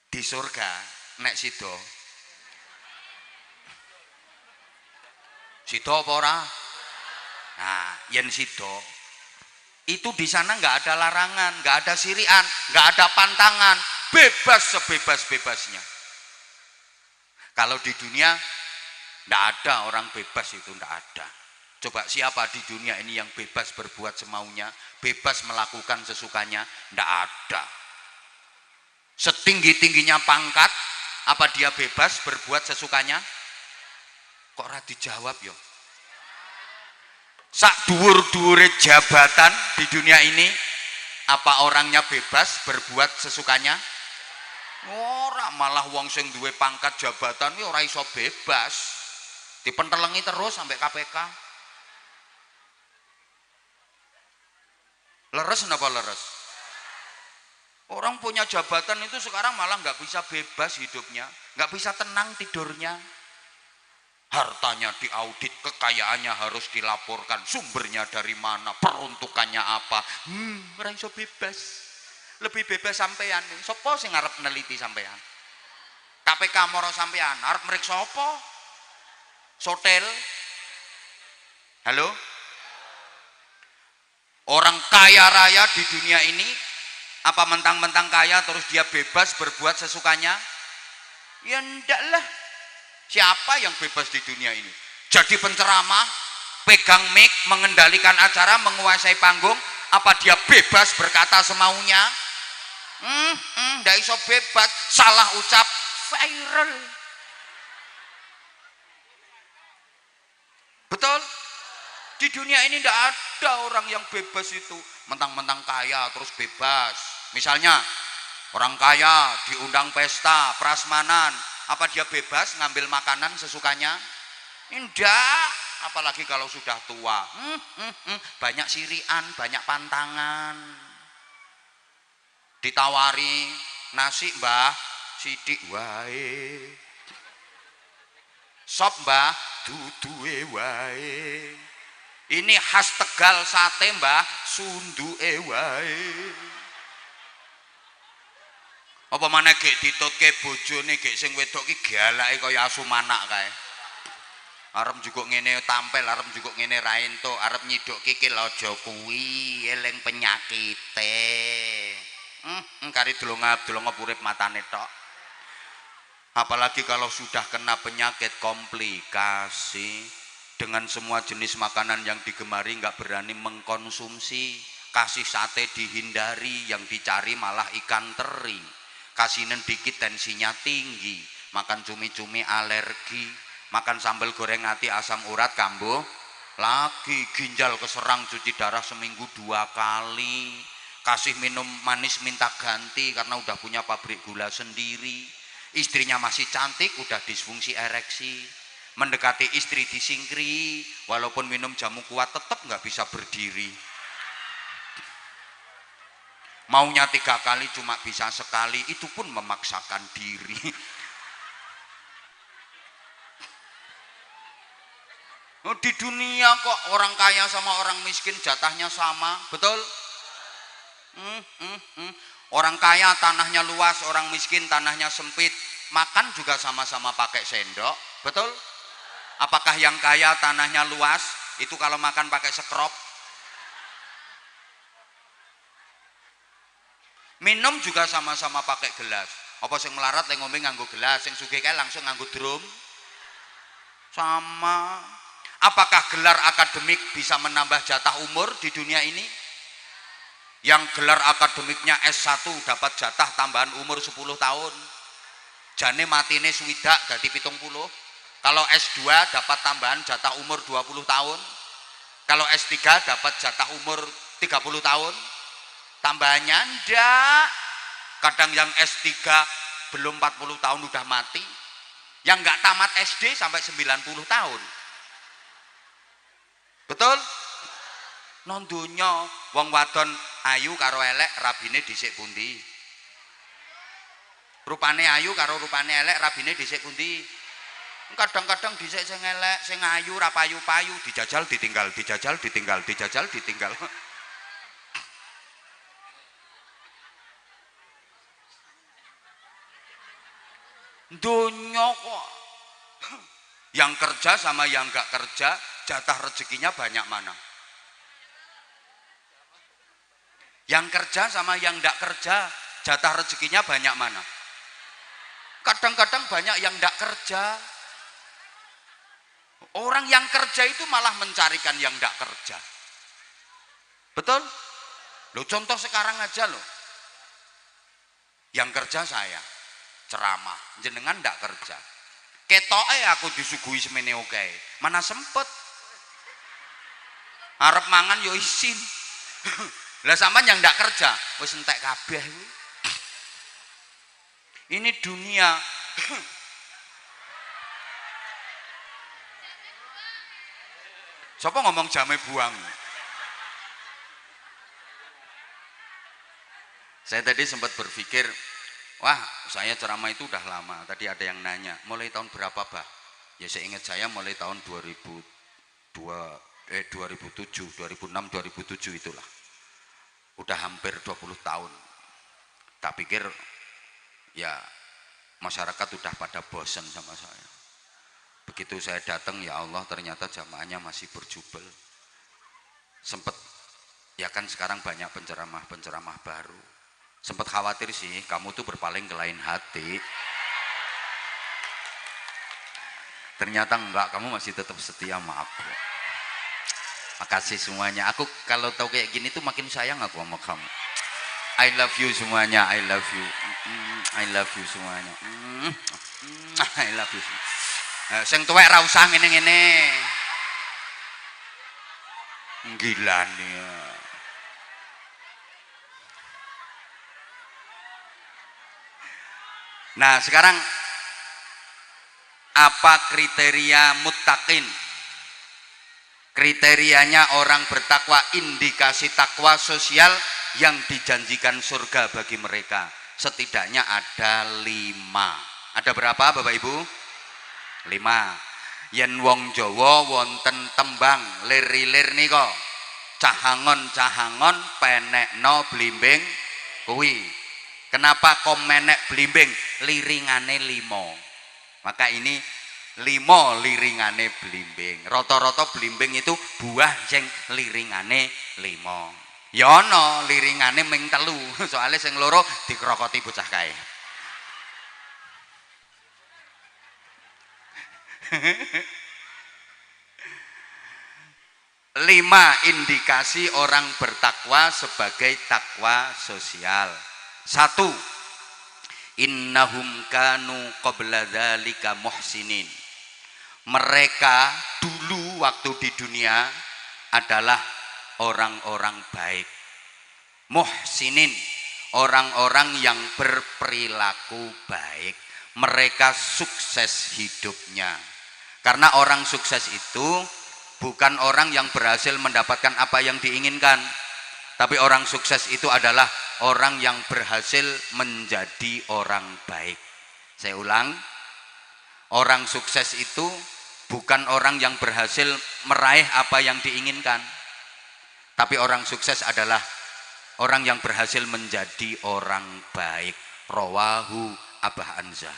A: di surga nek sido apa ora? Nah, yen sido itu di sana nggak ada larangan, nggak ada sirian, nggak ada pantangan, bebas sebebas-bebasnya. Kalau di dunia nggak ada orang bebas, itu nggak ada. Coba siapa di dunia ini yang bebas berbuat semaunya, bebas melakukan sesukanya? Nggak ada. Setinggi-tingginya pangkat, apa dia bebas berbuat sesukanya? Kok ora dijawab yo? Sak dhuwur-dhuwure jabatan di dunia ini, apa orangnya bebas berbuat sesukanya? Ora, malah wong sing duwe pangkat jabatan kuwi ora iso bebas. Dipentelengi terus sampai KPK. Leres napa leres? Orang punya jabatan itu sekarang malah nggak bisa bebas hidupnya, nggak bisa tenang tidurnya. hartanya diaudit, kekayaannya harus dilaporkan, sumbernya dari mana, peruntukannya apa. Ora iso bebas. Lebih bebas sampean. Sopo sing arep neliti sampean? KPK moro sampean arep mriksa apa? Sotel. Halo? Orang kaya raya di dunia ini apa mentang-mentang kaya terus dia bebas berbuat sesukanya? Ya ndak lah. Siapa yang bebas di dunia ini? Jadi penceramah, pegang mic, mengendalikan acara, menguasai panggung, apa dia bebas berkata semaunya? Ndak iso bebas, salah ucap viral. Betul? Di dunia ini ndak ada orang yang bebas itu, mentang-mentang kaya terus bebas. Misalnya orang kaya diundang pesta, prasmanan, apa dia bebas ngambil makanan sesukanya? Enggak, apalagi kalau sudah tua. Banyak sirian, banyak pantangan. Ditawari nasi, Mbah, sidik wae. Sop, Mbah, duduhe wae. Ini khas Tegal sate, Mbah, sunduke wae. Apa maneh gek ditutke bojone gek sing wedok ki galake kaya asu manak kae. Arep njukuk ngene tampil, arep njukuk ngene ra entuk, arep nyiduk kikil aja kuwi, eling penyakite. Kari delongap urip matane tok. Apalagi kalau sudah kena penyakit komplikasi, dengan semua jenis makanan yang digemari nggak berani mengkonsumsi. Kasih sate dihindari, yang dicari malah ikan teri. Kasihnen dikit tensinya tinggi, makan cumi-cumi alergi, makan sambal goreng ati asam urat kambuh lagi, ginjal keserang cuci darah seminggu 2 kali, kasih minum manis minta ganti karena udah punya pabrik gula sendiri, istrinya masih cantik udah disfungsi ereksi, mendekati istri disingkri, walaupun minum jamu kuat tetap nggak bisa berdiri. Maunya 3 kali cuma bisa sekali, itu pun memaksakan diri. Di dunia kok orang kaya sama orang miskin jatahnya sama, betul? Orang kaya tanahnya luas, orang miskin tanahnya sempit, makan juga sama-sama pakai sendok, betul? Apakah yang kaya tanahnya luas itu kalau makan pakai sekrop? Minum juga sama-sama pakai gelas. Apa sing melarat lek ngombe nganggo gelas, sing sugih kae langsung nganggo drum? Sama. Apakah gelar akademik bisa menambah jatah umur di dunia ini? Yang gelar akademiknya S1 dapat jatah tambahan umur 10 tahun. Jane matine swidak dadi 70. Kalau S2 dapat tambahan jatah umur 20 tahun. Kalau S3 dapat jatah umur 30 tahun. Tambahannya ndak. Kadang yang S3 belum 40 tahun udah mati. Yang nggak tamat SD sampai 90 tahun. Betul? Nondonya wong wadon ayu karo elek rabine dhisik pundi? Rupane ayu karo rupane elek rabine dhisik pundi? Kadang-kadang dhisik sing elek, sing ayu ra payu-payu, dijajal ditinggal, dijajal ditinggal, dijajal ditinggal. Donya kok. Yang kerja sama yang nggak kerja jatah rezekinya banyak mana? Yang kerja sama yang nggak kerja jatah rezekinya banyak mana? Kadang-kadang banyak yang nggak kerja. Orang yang kerja itu malah mencarikan yang nggak kerja. Betul? Loh, contoh sekarang aja loh. Yang kerja saya ceramah, jenengan ndak kerja. Ketoke aku disuguhi semene oke. Mana sempet. Arep mangan yo isin. Lah sampean yang ndak kerja, wis entek kabeh kuwi. Ini dunia. Siapa ngomong jame buang? Saya tadi sempat berpikir, wah saya ceramah itu udah lama. Tadi ada yang nanya, mulai tahun berapa bah? Ya seingat saya mulai tahun 2007, 2006, 2007 itulah. Udah hampir 20 tahun. Tak pikir ya masyarakat udah pada bosan sama saya. Begitu saya datang, ya Allah, ternyata jamaahnya masih berjubel. Sempet ya kan sekarang banyak penceramah baru. Sempet khawatir sih kamu tuh berpaling ke lain hati. Ternyata enggak, kamu masih tetap setia sama aku. Makasih semuanya. Aku kalau tahu kayak gini tuh makin sayang aku sama kamu. I love you semuanya. I love you. I love you semuanya. I love you. Sing tuwek ra usah ngene-ngene. Gila nih. Nah, sekarang apa kriteria muttaqin? Kriterianya orang bertakwa, indikasi takwa sosial yang dijanjikan surga bagi mereka. Setidaknya ada 5. Ada berapa Bapak Ibu? 5. Yen wong Jawa wonten tembang lir-lir nika. Cahangon-cahangon penekno blimbing kuwi. Kenapa kok menek blimbing? Liringane 5. Maka ini 5 liringane blimbing. Rata-rata blimbing itu buah sing liringane 5. Ya ana liringane ming 3, soalnya sing loro dikrokoti bocah kae. 5 indikasi orang bertakwa sebagai takwa sosial. 1. Innahum kanu qabla dzalika muhsinin. Mereka dulu waktu di dunia adalah orang-orang baik. Muhsinin, orang-orang yang berperilaku baik. Mereka sukses hidupnya. Karena orang sukses itu bukan orang yang berhasil mendapatkan apa yang diinginkan, tapi orang sukses itu adalah orang yang berhasil menjadi orang baik. Saya ulang, orang sukses itu bukan orang yang berhasil meraih apa yang diinginkan, tapi orang sukses adalah orang yang berhasil menjadi orang baik. Rawahu Abah Anza.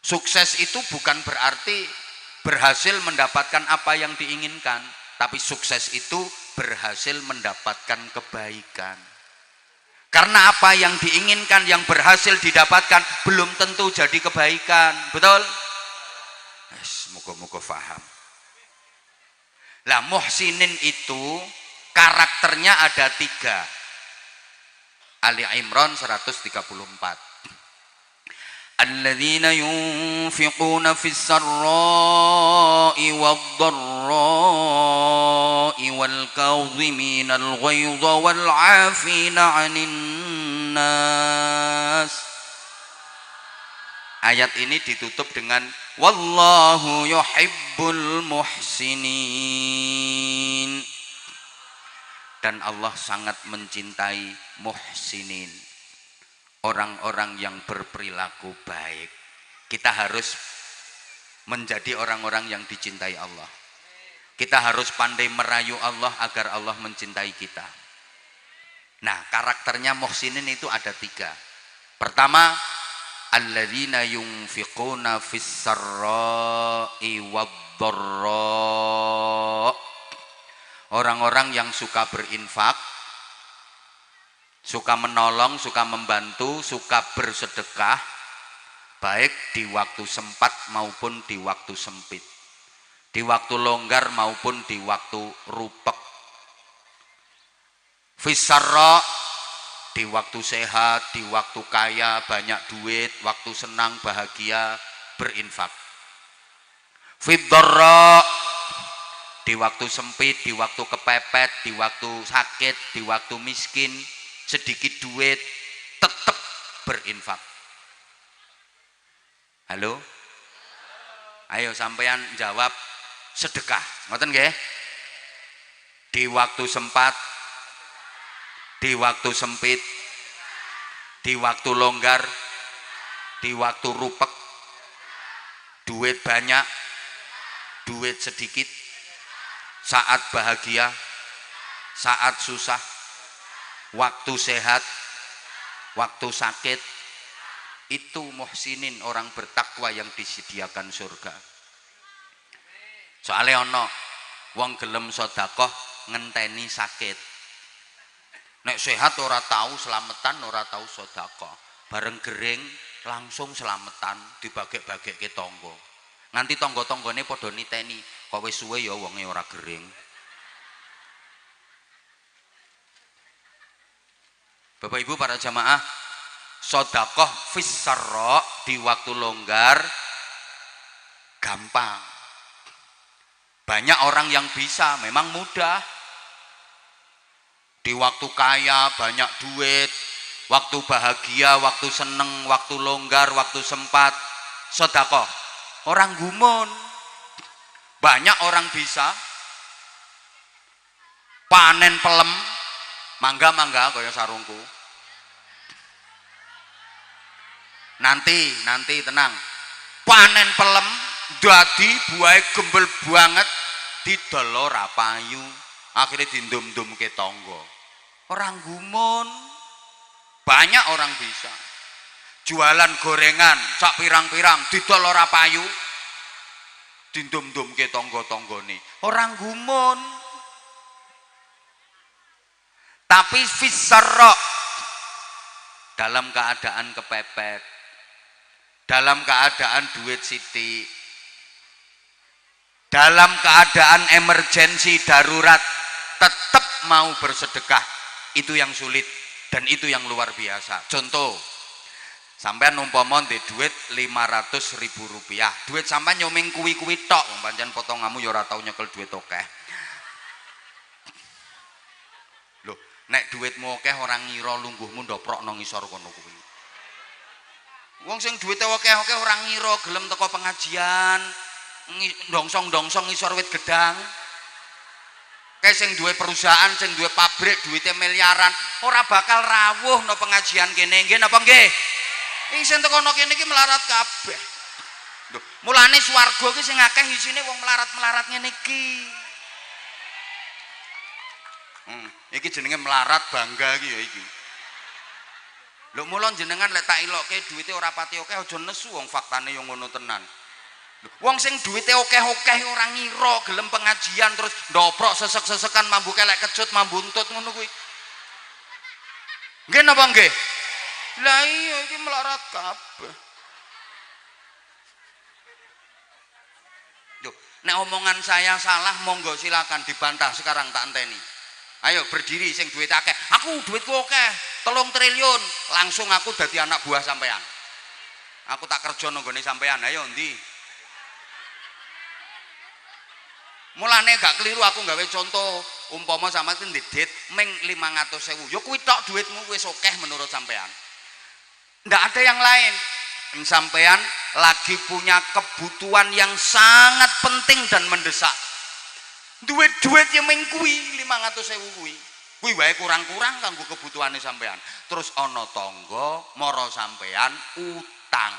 A: Sukses itu bukan berarti berhasil mendapatkan apa yang diinginkan, tapi sukses itu berhasil mendapatkan kebaikan. Karena apa yang diinginkan, yang berhasil didapatkan belum tentu jadi kebaikan. Betul? Moga-moga faham. Lah muhsinin itu karakternya ada 3. Ali Imran 134. Alladzina yunfiquna fis sarra'i wad-dharra'i wal kadhiminal ghaidha wal 'afina 'anil nas. Ayat ini ditutup dengan wallahu yuhibbul muhsinin. Dan Allah sangat mencintai muhsinin. Orang-orang yang berperilaku baik. Kita harus menjadi orang-orang yang dicintai Allah. Kita harus pandai merayu Allah agar Allah mencintai kita. Nah, karakternya muhsinin itu ada 3. Pertama, alladzina yunfiquna fis sarra'i wad-dharra. Orang-orang yang suka berinfak, suka menolong, suka membantu, suka bersedekah, baik di waktu sempat maupun di waktu sempit, di waktu longgar maupun di waktu rupek. Fisarra, di waktu sehat, di waktu kaya, banyak duit, waktu senang, bahagia, berinfak. Fiddarra, di waktu sempit, di waktu kepepet, di waktu sakit, di waktu miskin, sedikit duit, tetap berinfak. Halo? Ayo sampean jawab sedekah. Ngoten nggih? Di waktu sempat, di waktu sempit, di waktu longgar, di waktu rupek, duit banyak, duit sedikit, saat bahagia, saat susah, waktu sehat, waktu sakit, itu muhsinin, orang bertakwa yang disediakan surga. Soalnya ono wong gelem sedekah ngenteni sakit. Nek sehat ora tahu selamatan, ora tahu sedekah. Bareng gering langsung selamatan, dibagek-bagekke tangga. Nganti tangga-tanggane padha niteni, kok wis suwe ya wonge ora gering. Bapak Ibu para jamaah, sedekah fis-sarra di waktu longgar gampang. Banyak orang yang bisa, memang mudah. Di waktu kaya banyak duit, waktu bahagia, waktu seneng, waktu longgar, waktu sempat, sedekah. Orang gumun. Banyak orang bisa panen pelem, mangga kaya sarungku. Nanti tenang. Panen pelem dadi buahe gembel banget, didol ora payu, akhirnya dindum-dumke tangga. Orang gumun. Banyak orang bisa. Jualan gorengan sak pirang-pirang didol ora payu, dindum-dumke tangga-tanggane. Orang gumun. Tapi fisarra, dalam keadaan kepepet, dalam keadaan duit sithik, dalam keadaan emergensi darurat, tetap mau bersedekah. Itu yang sulit dan itu yang luar biasa. Contoh, sampean umpama ndek duit 500.000 rupiah, duit sampean nyoming kuwi-kuwi tok, pancen potonganmu ya ora tau nyekel duit akeh. Loh, nek duitmu akeh orang ngira lungguhmu ndoprokno ngisor kono kuwi. Wong sing duwite akeh-akeh orang ngira gelem teko pengajian, ndongsong-ndongsong ngisor wit gedang. Kayak sing duwe perusahaan, sing duwe pabrik, duwite miliaran, ora bakal rawuh no pengajian kene, nggih napa nggih? Iki sing tekono kene iki melarat kabeh. Lho, mulane swarga iki sing akeh isine wong melarat-melarat ngene iki. Iki jenenge melarat bangga iki ya iki. Lho mula jenengan lek tak ilokke duwite ora pati akeh aja nesu, wong faktane yo ngono tenan. Wong sing duwite akeh-akeh ora ngira gelem pengajian terus ndoprok sesek-sesekan mambu kelek kecut mambu untut ngono kuwi. Nggih napa nggih? Lah iya iki melarat kabeh. Duh, nek omongan saya salah monggo silakan dibantah, sekarang tak enteni. Ayo berdiri sing duit akeh. Aku duitku akeh, 3 triliun. Langsung aku dadi anak buah sampean. Aku tak kerja nang gone sampean. Ayo ndi? Mulane gak keliru aku gawe contoh, umpama sama ndedit ming 500.000. Ya kuwi tok duitmu wis akeh menurut sampean. Ndak ada yang lain. Sampean lagi punya kebutuhan yang sangat penting dan mendesak. Duit-duit yang ming kuwi 500.000 kuwi. Kuwi wae kurang-kurang kanggo kebutuhane sampean. Terus ana tangga mara sampean utang.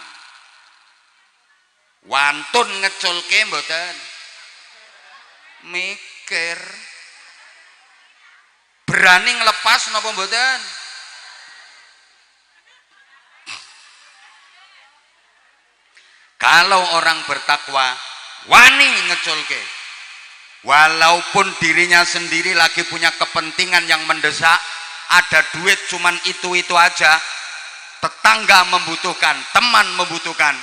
A: Wantun ngeculke mboten? Mikir. Berani ngelepas napa mboten? Kalau orang bertakwa wani ngeculke, walaupun dirinya sendiri lagi punya kepentingan yang mendesak, ada duit cuman itu aja, tetangga membutuhkan, teman membutuhkan,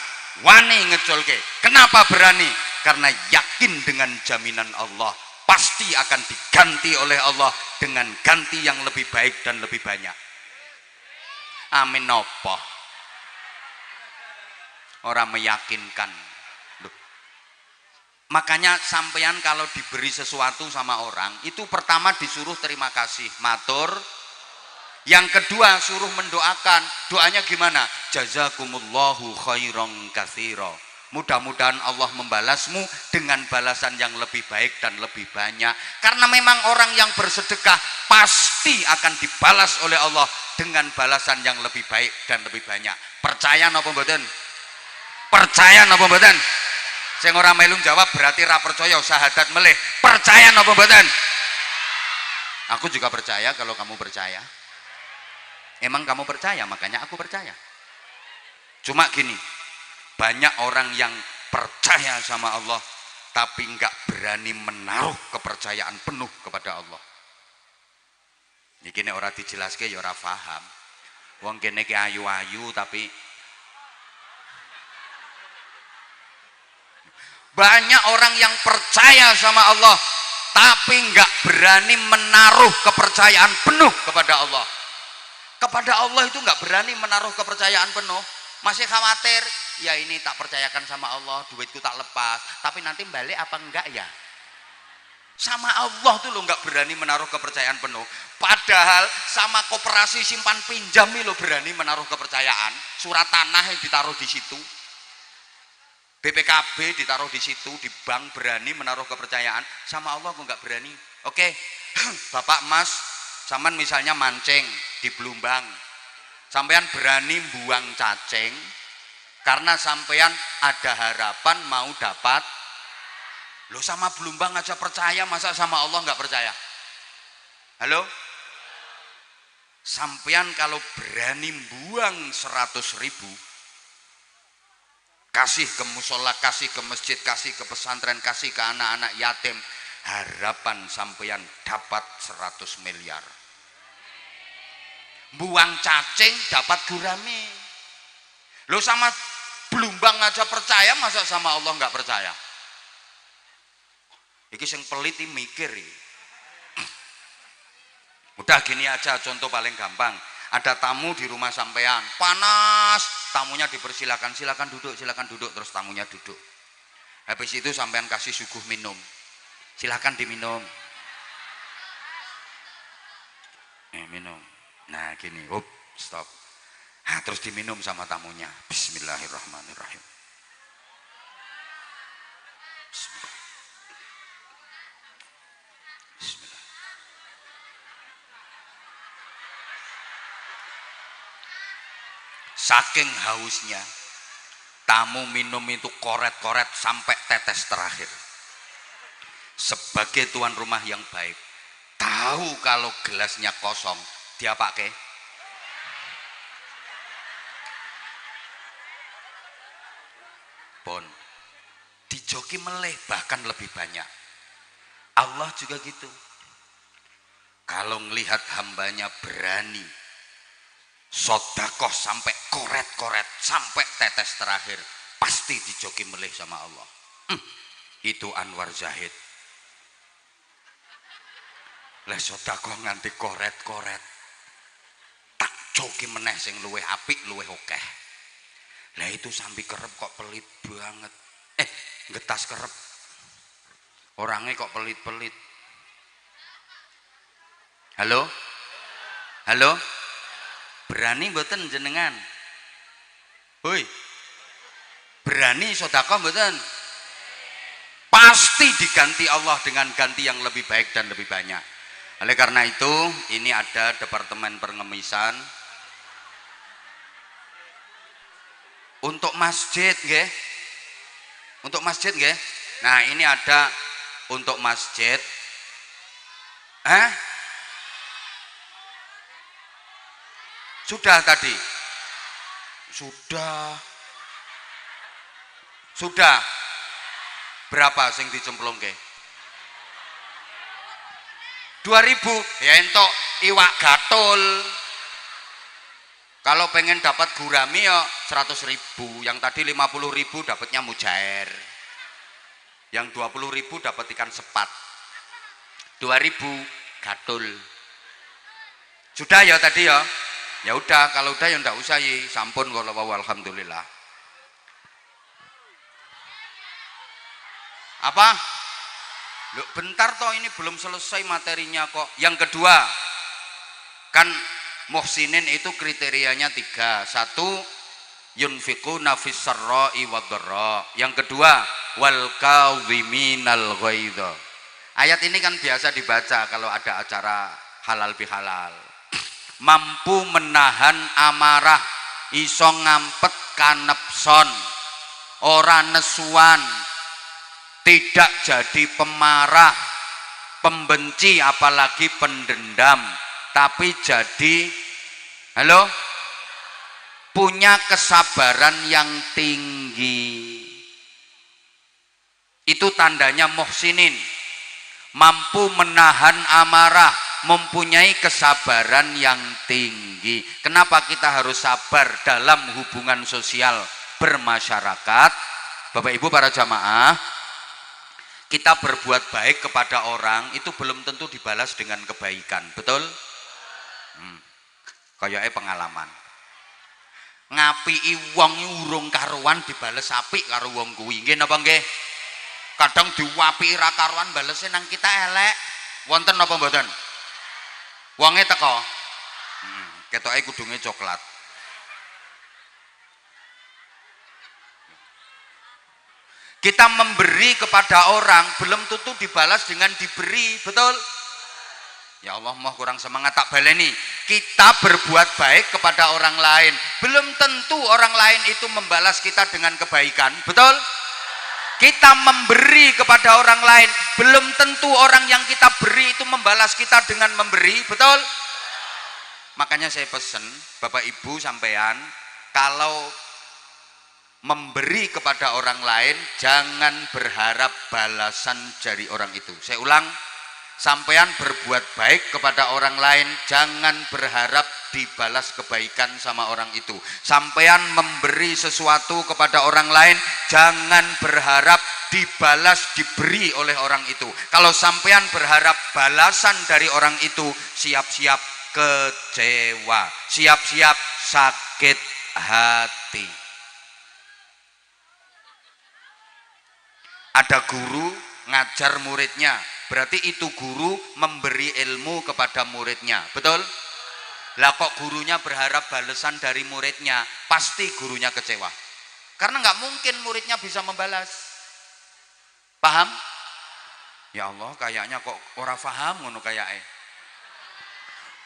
A: wani ngeculke. Kenapa berani? Karena yakin dengan jaminan Allah pasti akan diganti oleh Allah dengan ganti yang lebih baik dan lebih banyak. Amin. Nopo orang meyakinkan. Loh. Makanya sampean kalau diberi sesuatu sama orang itu pertama disuruh terima kasih, matur. Yang kedua suruh mendoakan. Doanya gimana? Jazakumullahu khairan katsira. Mudah-mudahan Allah membalasmu dengan balasan yang lebih baik dan lebih banyak. Karena memang orang yang bersedekah pasti akan dibalas oleh Allah dengan balasan yang lebih baik dan lebih banyak. Percaya napa mboten? Percaya napa mboten? Sing ora melu jawab berarti ra percaya, syahadat melih. Percaya napa mboten? Aku juga percaya kalau kamu percaya. Emang kamu percaya, makanya aku percaya. Cuma gini, banyak orang yang percaya sama Allah tapi enggak berani menaruh kepercayaan penuh kepada Allah. Iki nek ora dijelaske ya ora paham. Wong kene ki ayu-ayu tapi banyak orang yang percaya sama Allah tapi enggak berani menaruh kepercayaan penuh kepada Allah. Kepada Allah itu enggak berani menaruh kepercayaan penuh. Masih khawatir, ya ini tak percayakan sama Allah, duitku tak lepas, tapi nanti balik apa enggak ya? Sama Allah tuh lo enggak berani menaruh kepercayaan penuh. Padahal sama koperasi simpan pinjam lo berani menaruh kepercayaan. Surat tanah yang ditaruh di situ, BPKB ditaruh di situ, di bank berani menaruh kepercayaan. Sama Allah aku enggak berani. Oke, Bapak Mas, sampean misalnya mancing di Belumbang, sampean berani buang cacing karena sampean ada harapan mau dapat. Lo sama Belumbang aja percaya, masa sama Allah nggak percaya? Halo? Sampean kalau berani buang 100.000, kasih ke musola, kasih ke masjid, kasih ke pesantren, kasih ke anak-anak yatim, harapan sampean dapat 100 miliar. Buang cacing dapat gurame. Lo sama Belumbang aja percaya, masa sama Allah nggak percaya? Iki sing pelit iki mikir iki. Udah gini aja, contoh paling gampang. Ada tamu di rumah sampean, panas, tamunya dipersilakan, silakan duduk, terus tamunya duduk. Habis itu sampean kasih suguh minum, silakan diminum. Minum. Nah gini, stop. Nah, terus diminum sama tamunya. Bismillahirrahmanirrahim. Bismillah. Saking hausnya, tamu minum itu koret-koret sampai tetes terakhir. Sebagai tuan rumah yang baik, tahu kalau gelasnya kosong, dia pakai. Pon, dijoki meleh bahkan lebih banyak. Allah juga gitu. Kalau ngelihat hambanya berani sodakoh sampai koret-koret, sampai tetes terakhir, pasti dijoki meleh sama Allah. Itu Anwar Zahid. Lah sodakoh nganti koret-koret, tak joki meneh sing luweh apik, luweh akeh. Lah itu sambil kerep kok pelit banget. Getas kerep. Orangnya kok pelit-pelit. Halo? Halo? Berani mboten jenengan? Hoi. Berani sedekah mboten? Pasti diganti Allah dengan ganti yang lebih baik dan lebih banyak. Oleh karena itu, ini ada Departemen Pengemisan untuk masjid nggih. Untuk masjid nggih. Nah, ini ada untuk masjid. Sudah tadi. Sudah. Berapa sing dicemplungke? 2.000. Ya entuk iwak gatul. Kalau pengen dapat gurami ya 100.000. Yang tadi 50.000 dapatnya mujair. Yang 20.000 dapat ikan sepat. 2.000 gatul. Sudah ya tadi ya. Ya udah, kalau udah ya ndak usah ya, sampun kalau alhamdulillah. Apa? Loh, bentar toh, ini belum selesai materinya kok. Yang kedua, kan muhsinin itu kriterianya 3. 1, yunfiquna fis sarra'i wadh-dharra. Yang kedua, wal kadhiminal ghaidha. Ayat ini kan biasa dibaca kalau ada acara halal bihalal. Mampu menahan amarah, iso ngampet kanepson, ora nesuan, tidak jadi pemarah, pembenci, apalagi pendendam, tapi jadi punya kesabaran yang tinggi. Itu tandanya muhsinin, mampu menahan amarah, mempunyai kesabaran yang tinggi. Kenapa kita harus sabar dalam hubungan sosial bermasyarakat? Bapak Ibu para jamaah, kita berbuat baik kepada orang itu belum tentu dibalas dengan kebaikan, betul? Kayaknya pengalaman. Ngapii wong urung karuan dibales apik karo wong kuwi. Nggih napa nggih? Kadang diwapiki ra karuan balese nang kita elek. Wonten napa mboten? Wonge teko. Ketoke kudunge coklat. Kita memberi kepada orang belum tentu dibalas dengan diberi, betul? Ya Allah, mau kurang semangat tak baleni. Kita berbuat baik kepada orang lain, belum tentu orang lain itu membalas kita dengan kebaikan, betul? Kita memberi kepada orang lain, belum tentu orang yang kita beri itu membalas kita dengan memberi, betul? Makanya saya pesen Bapak Ibu sampean, kalau memberi kepada orang lain jangan berharap balasan dari orang itu. Saya ulang, sampean berbuat baik kepada orang lain jangan berharap dibalas kebaikan sama orang itu. Sampean memberi sesuatu kepada orang lain jangan berharap dibalas diberi oleh orang itu. Kalau sampean berharap balasan dari orang itu, siap-siap kecewa, siap-siap sakit hati. Ada guru ngajar muridnya, berarti itu guru memberi ilmu kepada muridnya, betul? Lah kok gurunya berharap balasan dari muridnya, pasti gurunya kecewa. Karena nggak mungkin muridnya bisa membalas. Paham? Ya Allah, kayaknya kok ora paham ngono kayaknya.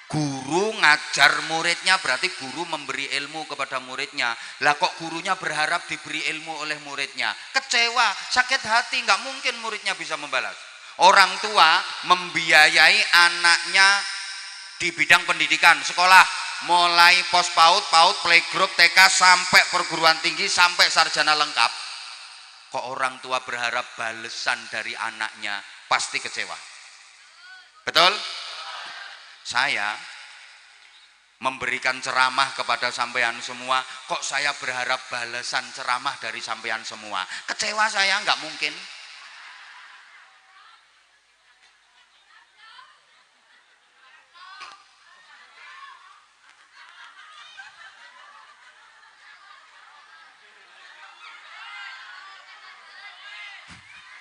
A: Guru ngajar muridnya berarti guru memberi ilmu kepada muridnya. Lah kok gurunya berharap diberi ilmu oleh muridnya? Kecewa, sakit hati, nggak mungkin muridnya bisa membalas. Orang tua membiayai anaknya di bidang pendidikan, sekolah, mulai pos PAUD, PAUD, playgroup, TK sampai perguruan tinggi sampai sarjana lengkap. Kok orang tua berharap balasan dari anaknya, pasti kecewa. Betul? Saya memberikan ceramah kepada sampean semua, kok saya berharap balasan ceramah dari sampean semua? Kecewa saya, nggak mungkin.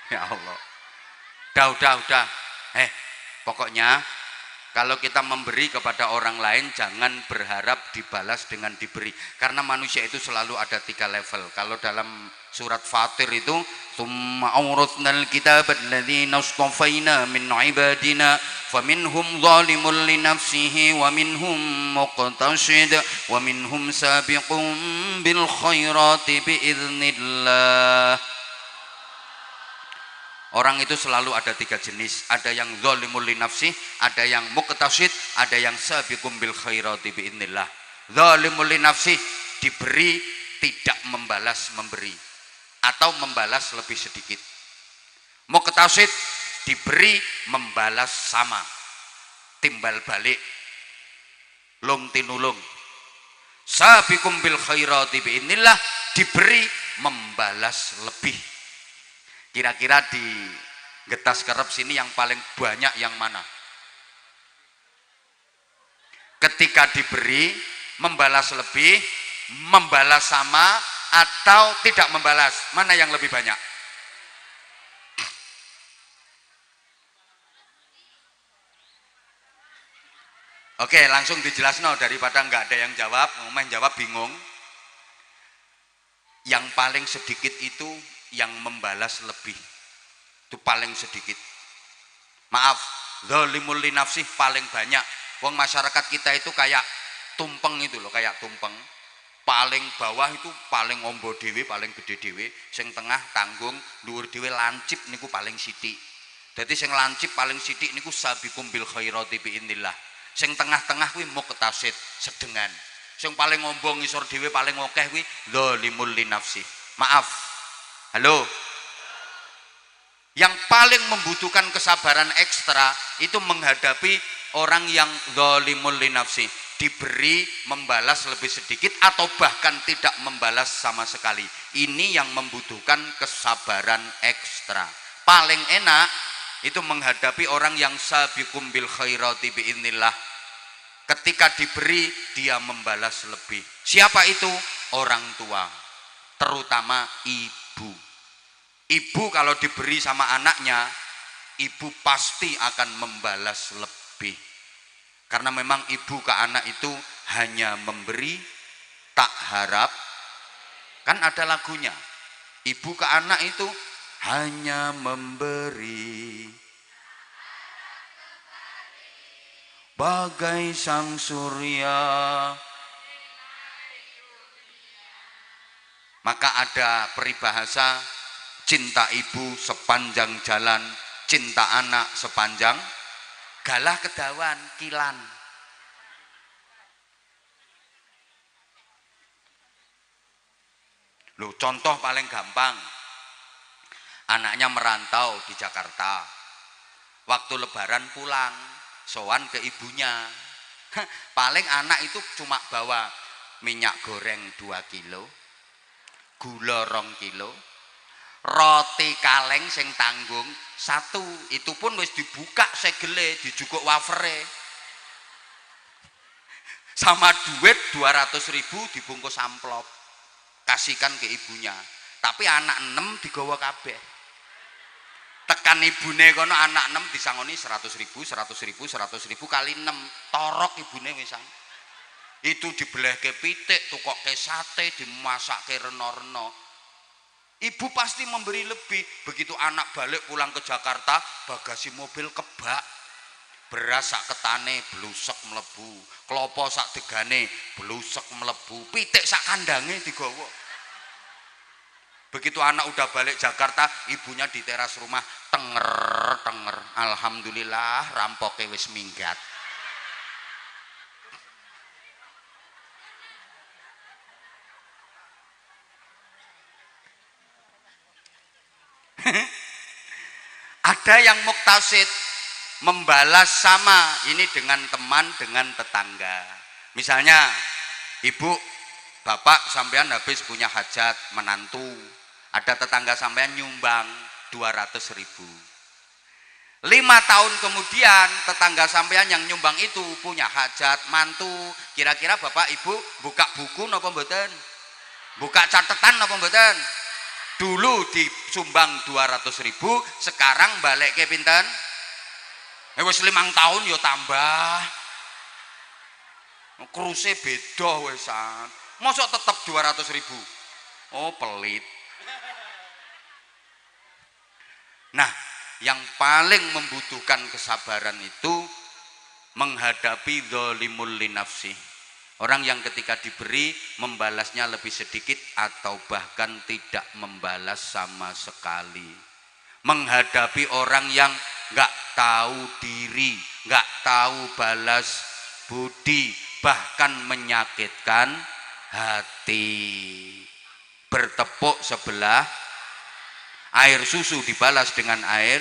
A: Ya Allah. Udah. Pokoknya kalau kita memberi kepada orang lain jangan berharap dibalas dengan diberi, karena manusia itu selalu ada 3 level. Kalau dalam surat Fatir itu tsumma awrathnal kitaba alladzina istafaina min ibadina faminhum zalimun li nafsihi wa minhum muqtasid wa minhum sabiqun bil khairati biiznillah. Orang itu selalu ada 3 jenis, ada yang zalimul li nafsih, ada yang muqtasid, ada yang sabiqum bil khairati biiznillah. Zalimul li nafsih, diberi tidak membalas memberi atau membalas lebih sedikit. Muqtasid, diberi membalas sama, timbal balik, lung tinulung. Sabiqum bil khairati biiznillah, diberi membalas lebih. Kira-kira di Getas Kerep sini yang paling banyak yang mana? Ketika diberi membalas lebih, membalas sama, atau tidak membalas, mana yang lebih banyak? Oke, langsung dijelaskan daripada nggak ada yang jawab, main jawab bingung. Yang paling sedikit itu yang membalas lebih, itu paling sedikit. Maaf, zalimul li nafsih paling banyak. Wong masyarakat kita itu kayak tumpeng itu loh, kayak tumpeng. paling bawah itu paling ombo dhewe, paling gede dhewe, sing tengah tanggung, dhuwur dhewe lancip niku paling sithik. Dadi sing lancip paling sithik niku sabiqum bil khairati biidznillah. Sing tengah-tengah kuwi muqtasid, sedengan. Sing paling ombo ngisor dhewe paling akeh kuwi zalimul linafsi. Maaf. Halo. Yang paling membutuhkan kesabaran ekstra itu menghadapi orang yang zalimul linafsi, diberi membalas lebih sedikit atau bahkan tidak membalas sama sekali. Ini yang membutuhkan kesabaran ekstra. Paling enak itu menghadapi orang yang sabiqum bil khairati biidznillah. Ketika diberi dia membalas lebih. Siapa itu? Orang tua, terutama ibu. Ibu kalau diberi sama anaknya, ibu pasti akan membalas lebih. Karena memang ibu ke anak itu hanya memberi, tak harap. Kan ada lagunya. Ibu ke anak itu hanya memberi, bagai sang surya. Maka ada peribahasa, cinta ibu sepanjang jalan, cinta anak sepanjang galah kedawan kilan. Loh, contoh paling gampang. Anaknya merantau di Jakarta. Waktu lebaran pulang, sowan ke ibunya. Paling anak itu cuma bawa minyak goreng 2 kilo, gula 2 kilo, roti kaleng sing tanggung 1, itu pun wis dibuka segele, dijukuk wafere, sama duit 200.000 dibungkus amplop, kasihkan ke ibunya. Tapi anak 6 digawa kabeh. Tekan ibune kono anak 6 disangoni 100.000 kali 6, torok ibune wisan. Itu dibelehke pitik, tukokke sate, dimasakke reno-reno. Ibu pasti memberi lebih. Begitu anak balik pulang ke Jakarta, bagasi mobil kebak. Beras sak ketane blusek mlebu, klopo sak degane blusek mlebu, pitik sak kandange digawa. Begitu anak udah balik Jakarta, ibunya di teras rumah tenger. Alhamdulillah rampoke wis minggat. Ada yang muktasid, membalas sama ini dengan teman, dengan tetangga. Misalnya ibu bapak sampean habis punya hajat menantu, ada tetangga sampean nyumbang 200.000. 5 tahun kemudian tetangga sampean yang nyumbang itu punya hajat mantu, kira-kira bapak ibu buka buku napa mboten? Buka catatan napa mboten? Dulu disumbang 200.000, sekarang balik ke pinten? Wis 5 tahun yo tambah. Kruse beda wisan. Mosok tetep 200.000. Oh, pelit. Nah, yang paling membutuhkan kesabaran itu menghadapi zalimul linafsi. Orang yang ketika diberi membalasnya lebih sedikit atau bahkan tidak membalas sama sekali. Menghadapi orang yang nggak tahu diri, nggak tahu balas budi, bahkan menyakitkan hati. Bertepuk sebelah, air susu dibalas dengan air,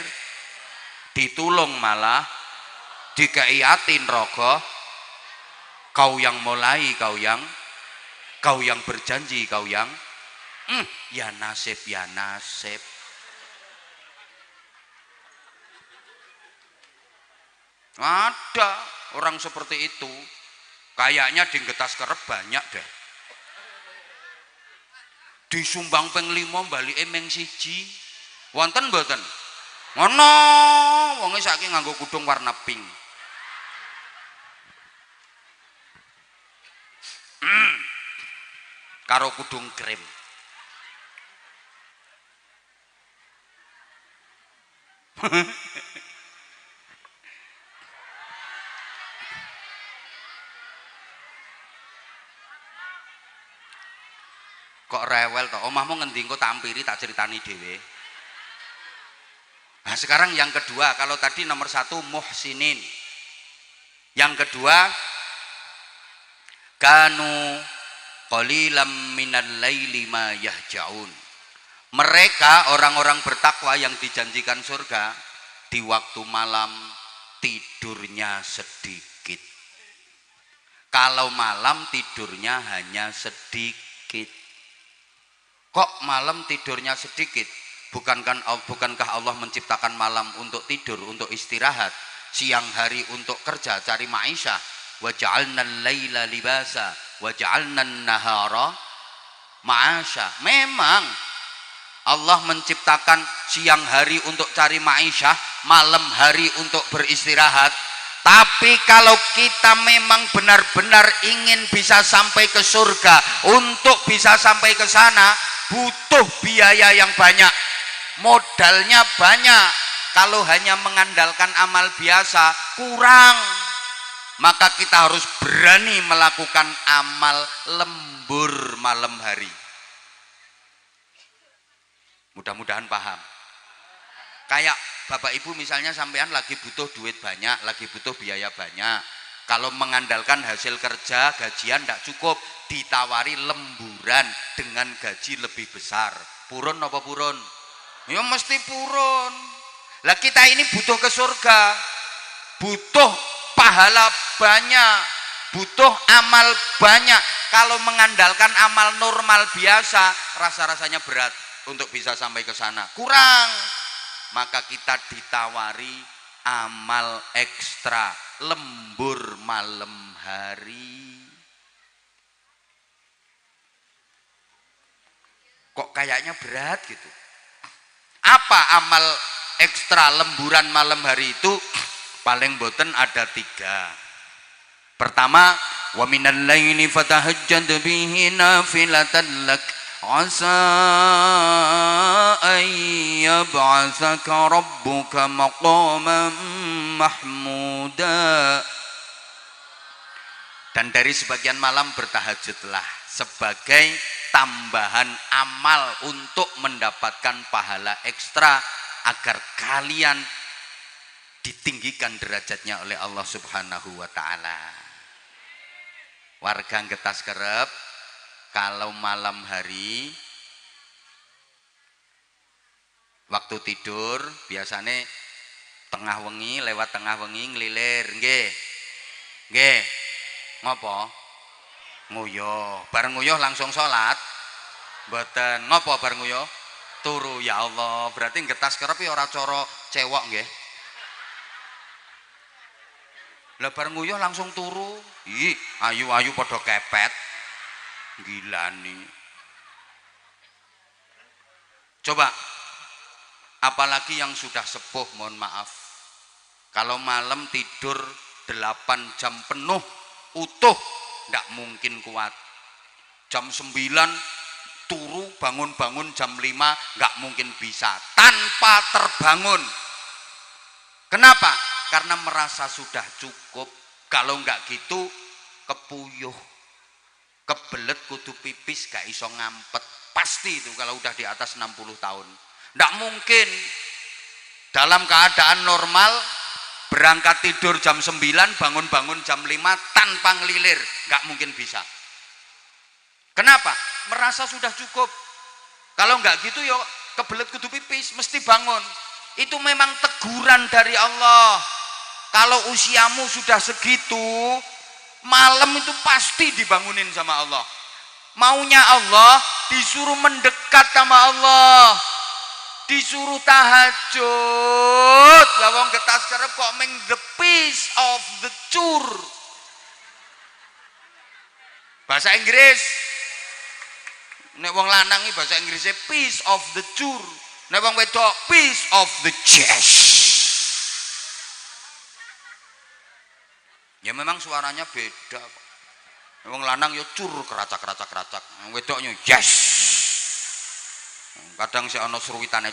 A: ditulung malah, dikeiatin rogoh. Kau yang mulai, kau yang berjanji, kau yang ya nasib, ya nasib. Ada orang seperti itu, kayaknya di Getas Kerep banyak deh. Disumbang ping 5 balike ming 1. Wonten mboten? Ngono, wonge saiki nganggo kudung warna pink. Karo kudung krim. ndi engko tampiri tak ceritani dhewe. Nah, sekarang yang kedua, kalau tadi nomor 1 muhsinin. Yang kedua, kanu qalilam minal laili ma yahjaun. Mereka orang-orang bertakwa yang dijanjikan surga di waktu malam tidurnya sedikit. Kalau malam tidurnya hanya sedikit. Kok malam tidurnya sedikit? Bukankah Allah menciptakan malam untuk tidur, untuk istirahat, siang hari untuk kerja, cari maisha? Wa ja'alnal laila libasa wa ja'alnan nahara ma'asha. Memang Allah menciptakan siang hari untuk cari maisha, malam hari untuk beristirahat. Tapi kalau kita memang benar-benar ingin bisa sampai ke surga, untuk bisa sampai ke sana butuh biaya yang banyak, modalnya banyak. Kalau hanya mengandalkan amal biasa kurang. Maka kita harus berani melakukan amal lembur malam hari. Mudah-mudahan paham. Kayak Bapak Ibu misalnya sampean lagi butuh duit banyak, lagi butuh biaya banyak. Kalau mengandalkan hasil kerja, gajian tidak cukup, ditawari lemburan dengan gaji lebih besar. Purun apa purun? Ya mesti purun. Lah kita ini butuh ke surga, butuh pahala banyak, butuh amal banyak. Kalau mengandalkan amal normal biasa, rasa-rasanya berat untuk bisa sampai ke sana, kurang. Maka kita ditawari amal ekstra, lembur malam hari. Kok kayaknya berat gitu? Apa amal ekstra lemburan malam hari itu? Paling boten ada 3. Pertama, wa minal laili fatahajjad bihi nafilatan lak asa an yab'atsaka rabbuka maqaman mahmuda. Dan dari sebagian malam bertahajudlah sebagai tambahan amal untuk mendapatkan pahala ekstra agar kalian ditinggikan derajatnya oleh Allah Subhanahu wa taala. Warga Getas Kerep kalau malam hari waktu tidur biasanya tengah wengi, lewat tengah wengi ngelilir, nggih. Nggih. Ngopo? Nguyuh. Bareng nguyuh langsung sholat. Mboten. Ngopo bareng nguyuh? Turu. Ya Allah, berarti Getas Kerep ya ora cara cewek nggih. Lah bar nguyuh langsung turu. Ih, ayu-ayu padha kepet. Gila nih. Coba apalagi yang sudah sepuh, mohon maaf. Kalau malam tidur 8 jam penuh utuh, ndak mungkin kuat. Jam 9 turu, bangun-bangun jam 5 nggak mungkin bisa tanpa terbangun. Kenapa? Karena merasa sudah cukup. Kalau nggak gitu kepuyuh, kebelet kudu pipis gak iso ngampet. Pasti itu kalau udah di atas 60 tahun. Nggak mungkin. Dalam keadaan normal berangkat tidur jam 9, bangun-bangun jam 5 tanpa ngelilir, nggak mungkin bisa. Kenapa? Merasa sudah cukup. Kalau nggak gitu ya kebelet kudu pipis, mesti bangun. Itu memang teguran dari Allah. Kalau usiamu sudah segitu, malam itu pasti dibangunin sama Allah. Maunya Allah disuruh mendekat sama Allah, disuruh tahajud. Lah wong Getas Kerep kok meng the piece of the chur. Bahasa Inggris. Nek wong lanang iki bahasa Inggrisnya piece of the chur. Nek wong wedok piece of the chest. Ya memang suaranya beda. Wong lanang yo cur keracak-keracak-keracak. Wedoknya yes. Kadang sik ana seruwitane.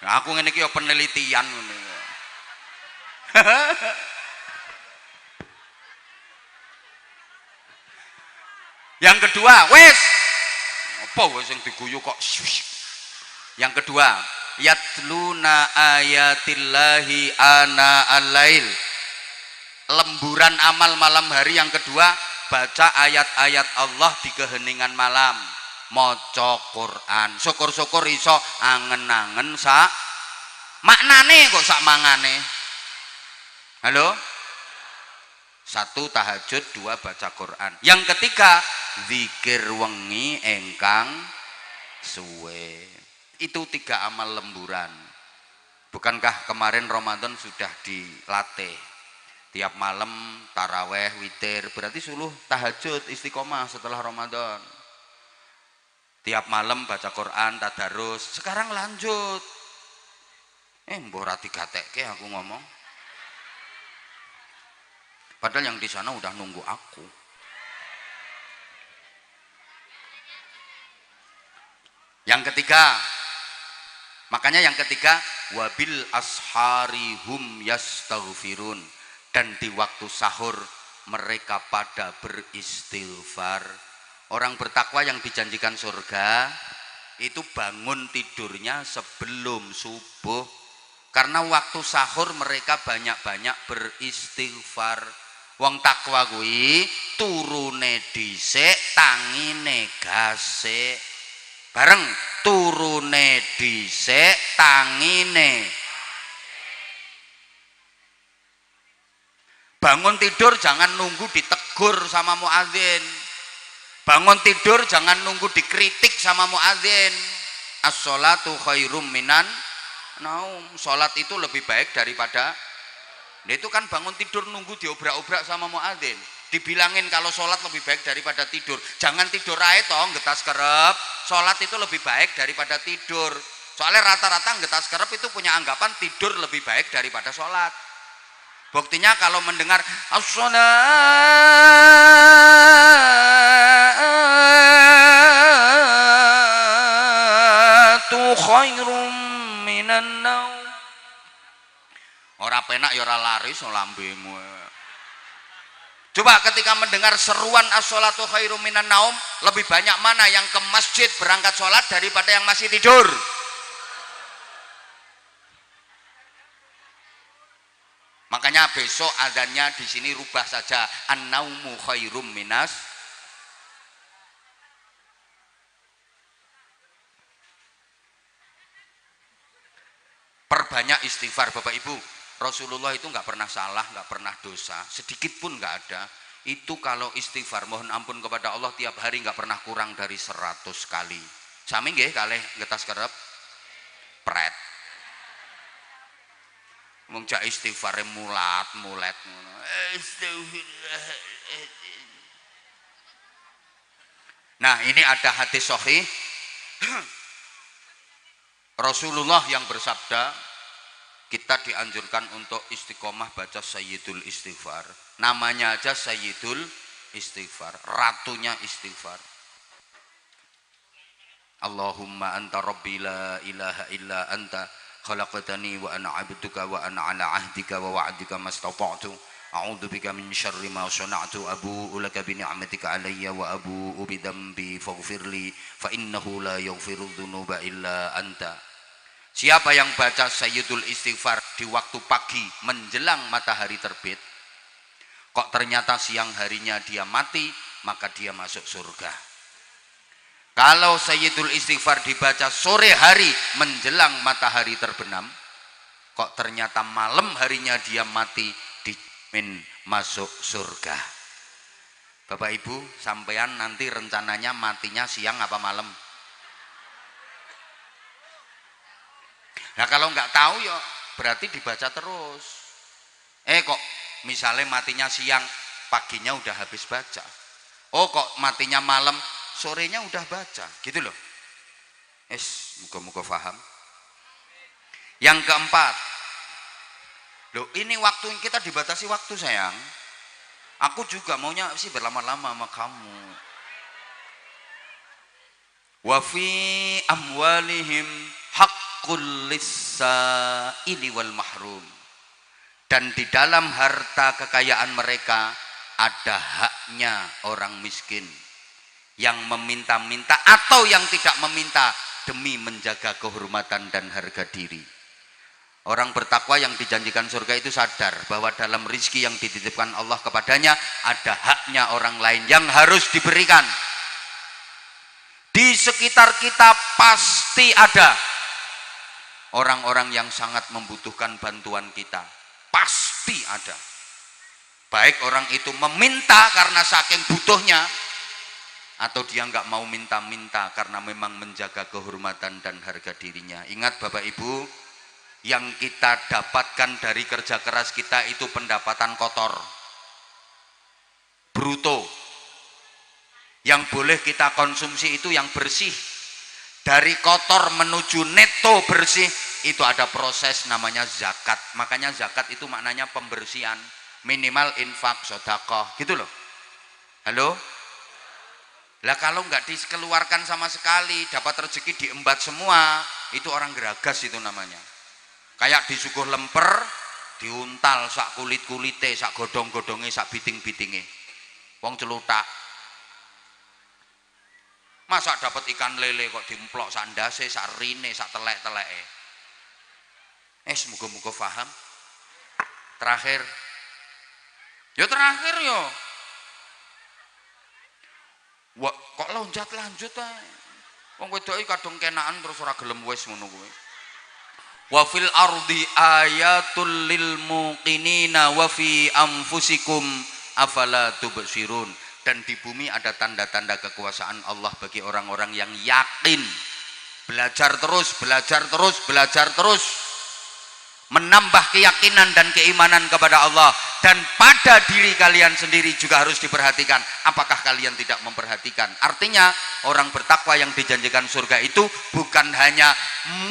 A: Nah, aku ngene iki yo penelitian ngene. Yang kedua, wes apa wes yang diguyu kok. Yang kedua, yatluna ayatillahi ana al-lail. Lemburan amal malam hari yang kedua, baca ayat-ayat Allah di keheningan malam, maca Quran. Syukur-syukur iso angen-angen sak maknane kok sak mangane. Halo? 1 tahajud, 2 baca Quran. Yang ketiga, zikir wengi engkang suwe. Itu 3 amal lemburan. Bukankah kemarin Ramadan sudah dilatih? Tiap malam taraweh, witir, berarti suluh tahajud istiqomah setelah Ramadan. Tiap malam baca Quran, tadarus. Sekarang lanjut. Mbok ora digatekke aku ngomong. Padahal yang di sana udah nunggu aku. Yang ketiga, makanya yang ketiga, wabil ashari hum yastaghfirun. Dan di waktu sahur mereka pada beristighfar. Orang bertakwa yang dijanjikan surga itu bangun tidurnya sebelum subuh, karena waktu sahur mereka banyak-banyak beristighfar. Wong takwa kuwi turune dhisik tangine gasik. Bareng turune dhisik tangine. Bangun tidur jangan nunggu ditegur sama muadzin. Bangun tidur jangan nunggu dikritik sama muadzin. As-sholatu khairum minan naum. Sholat itu lebih baik daripada. Nah, itu kan bangun tidur nunggu diobrak-obrak sama muadzin. Dibilangin kalau sholat lebih baik daripada tidur. Jangan tidur ae toh, getas kerep. Sholat itu lebih baik daripada tidur. Soalnya rata-rata getas kerep itu punya anggapan tidur lebih baik daripada sholat. Buktinya kalau mendengar as-sholatu khairum minan naum. Ora penak ya ora laris lambemu. Coba ketika mendengar seruan as-sholatu khairum minan naum, lebih banyak mana yang ke masjid berangkat sholat daripada yang masih tidur? Makanya besok azannya di sini rubah saja, an-naumu khairum minas. Perbanyak istighfar Bapak Ibu. Rasulullah itu nggak pernah salah, nggak pernah dosa, sedikit pun nggak ada. Itu kalau istighfar mohon ampun kepada Allah tiap hari nggak pernah kurang dari 100 kali. Sami nggih kalih ngetas kerep pret. Wong jak istighfare mulat ngono. Nah, ini ada hadis sahih Rasulullah yang bersabda, kita dianjurkan untuk istiqomah baca Sayyidul Istighfar. Namanya aja Sayyidul Istighfar, ratunya istighfar. Allahumma anta rabbi la ilaha illa anta khalaqtani wa ana 'abduka wa ana 'ala 'ahdika wa wa'dika mastata'tu a'udzu bika min syarri ma sana'tu abu'u laka bi ni'matika 'alayya wa abu'u bi dhanbi faghfirli fa innahu la yaghfiru dzunuba illa anta. Siapa yang baca Sayyidul Istighfar di waktu pagi menjelang matahari terbit, kok ternyata siang harinya dia mati, maka dia masuk surga. Kalau Sayyidul Istighfar dibaca sore hari menjelang matahari terbenam, kok ternyata malam harinya dia mati, dijamin masuk surga. Bapak Ibu, sampean nanti rencananya matinya siang apa malam? Nah kalau nggak tahu ya berarti dibaca terus. Kok misalnya matinya siang, paginya udah habis baca. Oh kok matinya malam, sorenya udah baca, gitu loh. Muka-muka paham. Yang keempat, loh ini waktu yang kita dibatasi waktu sayang. Aku juga maunya sih berlama-lama sama kamu. Wa fi amwalihim haqqul lis-sa'ili wal mahrum. Dan di dalam harta kekayaan mereka ada haknya orang miskin. yang meminta-minta atau yang tidak meminta demi menjaga kehormatan dan harga diri. Orang bertakwa yang dijanjikan surga itu sadar bahwa dalam rizki yang dititipkan Allah kepadanya ada haknya orang lain yang harus diberikan. Di sekitar kita pasti ada orang-orang yang sangat membutuhkan bantuan kita. Pasti ada. Baik orang itu meminta karena saking butuhnya, atau dia nggak mau minta-minta karena memang menjaga kehormatan dan harga dirinya. Ingat Bapak Ibu, yang kita dapatkan dari kerja keras kita itu pendapatan kotor, bruto. Yang boleh kita konsumsi itu yang bersih. Dari kotor menuju neto bersih itu ada proses namanya zakat. Makanya zakat itu maknanya pembersihan, minimal infak, sedekah, gitu loh. Halo? Lah kalau nggak dikeluarkan sama sekali, dapat rezeki diembat semua, itu orang geragas itu namanya. Kayak disuguh lemper, diuntal sak kulit-kulite, sak godong-godonge, sak biting-bitinge. Wong celutak. Masa dapat ikan lele kok dimplok sak ndase, sak rine, sak telek-teleke. Semoga-moga paham. Terakhir. Ya terakhir yo. Wah, kok lonjat lanjut ae. Wong wedoke kadung kenaan terus ora gelem wis ngono kuwi. Wa fil ardi ayatul lil muqinina wa fi anfusikum afala tubsirun. Dan di bumi ada tanda-tanda kekuasaan Allah bagi orang-orang yang yakin. Belajar terus, belajar terus, belajar terus. Menambah keyakinan dan keimanan kepada Allah. Dan pada diri kalian sendiri juga harus diperhatikan. Apakah kalian tidak memperhatikan? Artinya orang bertakwa yang dijanjikan surga itu bukan hanya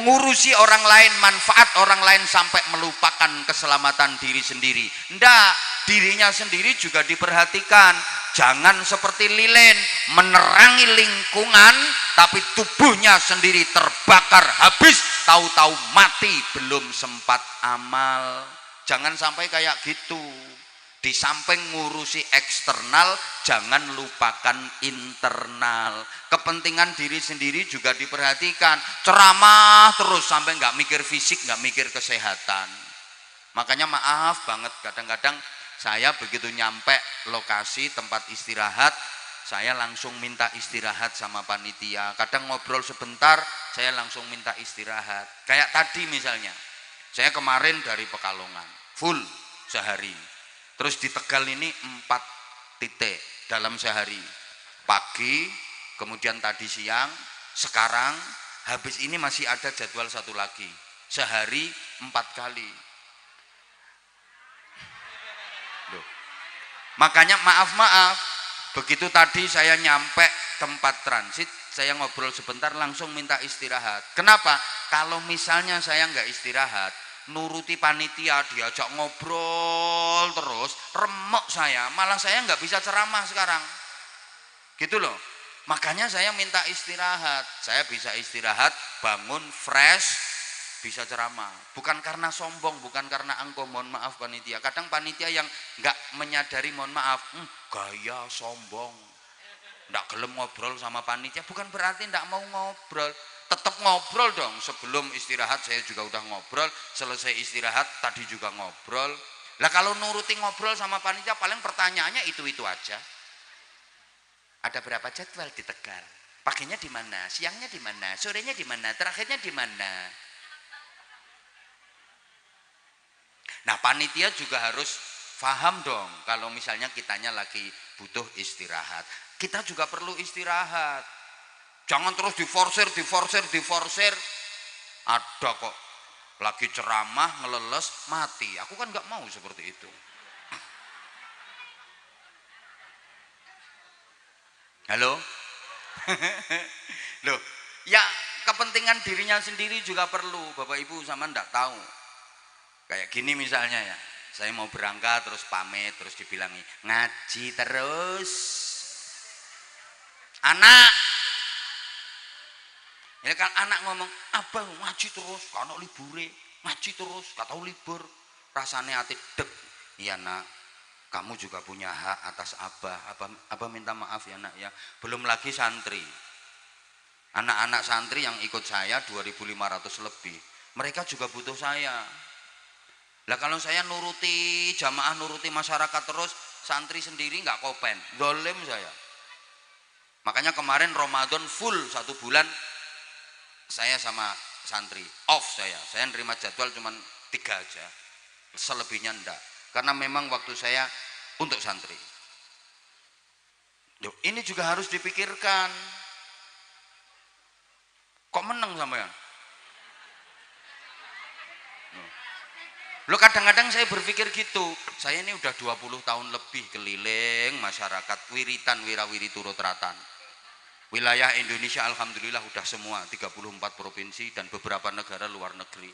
A: mengurusi orang lain, manfaat orang lain sampai melupakan keselamatan diri sendiri. Tidak, dirinya sendiri juga diperhatikan. Jangan seperti lilin menerangi lingkungan tapi tubuhnya sendiri terbakar habis, tahu-tahu mati belum sempat amal. Jangan sampai kayak gitu. Di samping ngurusi eksternal, jangan lupakan internal. Kepentingan diri sendiri juga diperhatikan. Ceramah terus sampai nggak mikir fisik, nggak mikir kesehatan. Makanya maaf banget kadang-kadang saya begitu nyampe lokasi tempat istirahat, saya langsung minta istirahat sama panitia. Kadang ngobrol sebentar, saya langsung minta istirahat. Kayak tadi misalnya, saya kemarin dari Pekalongan, full sehari. Terus di Tegal ini 4 titik dalam sehari. Pagi, kemudian tadi siang, sekarang, habis ini masih ada jadwal satu lagi. Sehari 4 kali. Loh. Makanya maaf, begitu tadi saya nyampe tempat transit, saya ngobrol sebentar langsung minta istirahat. Kenapa? Kalau misalnya saya nggak istirahat, nuruti panitia diajak ngobrol terus, remuk saya, malah saya nggak bisa ceramah sekarang. Gitu loh. Makanya saya minta istirahat. Saya bisa istirahat, bangun fresh, bisa ceramah. Bukan karena sombong, bukan karena angkuh, mohon maaf panitia. Kadang panitia yang nggak menyadari, mohon maaf, gaya sombong, nggak gelem ngobrol sama panitia, bukan berarti nggak mau ngobrol. Tetap ngobrol dong. Sebelum istirahat saya juga udah ngobrol, selesai istirahat tadi juga ngobrol. Lah kalau nuruti ngobrol sama panitia paling pertanyaannya itu aja. Ada berapa jadwal di Tegal? Paginya di mana? Siangnya di mana? Sorenya di mana? Terakhirnya di mana? Nah, panitia juga harus paham dong kalau misalnya kitanya lagi butuh istirahat. Kita juga perlu istirahat. Jangan terus diforsir. Ada kok lagi ceramah ngeleles mati. Aku kan nggak mau seperti itu. Halo? Loh, ya kepentingan dirinya sendiri juga perlu. Bapak Ibu sama ndak tahu. Kayak gini misalnya ya, saya mau berangkat terus pamit terus dibilangi ngaji terus. Anak, ya kan anak ngomong, abang ngaji terus, karena libure, ngaji terus, gak tahu libur, rasanya hati deg. Iya nak, kamu juga punya hak atas abah minta maaf ya nak ya. Belum lagi santri, anak-anak santri yang ikut saya 2.500 lebih, mereka juga butuh saya. Lah kalau saya nuruti jamaah, nuruti masyarakat terus, santri sendiri nggak kopen, dolim saya. Makanya kemarin Ramadan full 1 bulan saya sama santri off, saya nerima jadwal cuman 3 aja, selebihnya enggak, karena memang waktu saya untuk santri. Duh, ini juga harus dipikirkan. Kok meneng sampean? Lo kadang-kadang saya berpikir gitu, saya ini udah 20 tahun lebih keliling masyarakat, wiritan wirawiri turut ratan. Wilayah Indonesia alhamdulillah udah semua, 34 provinsi dan beberapa negara luar negeri.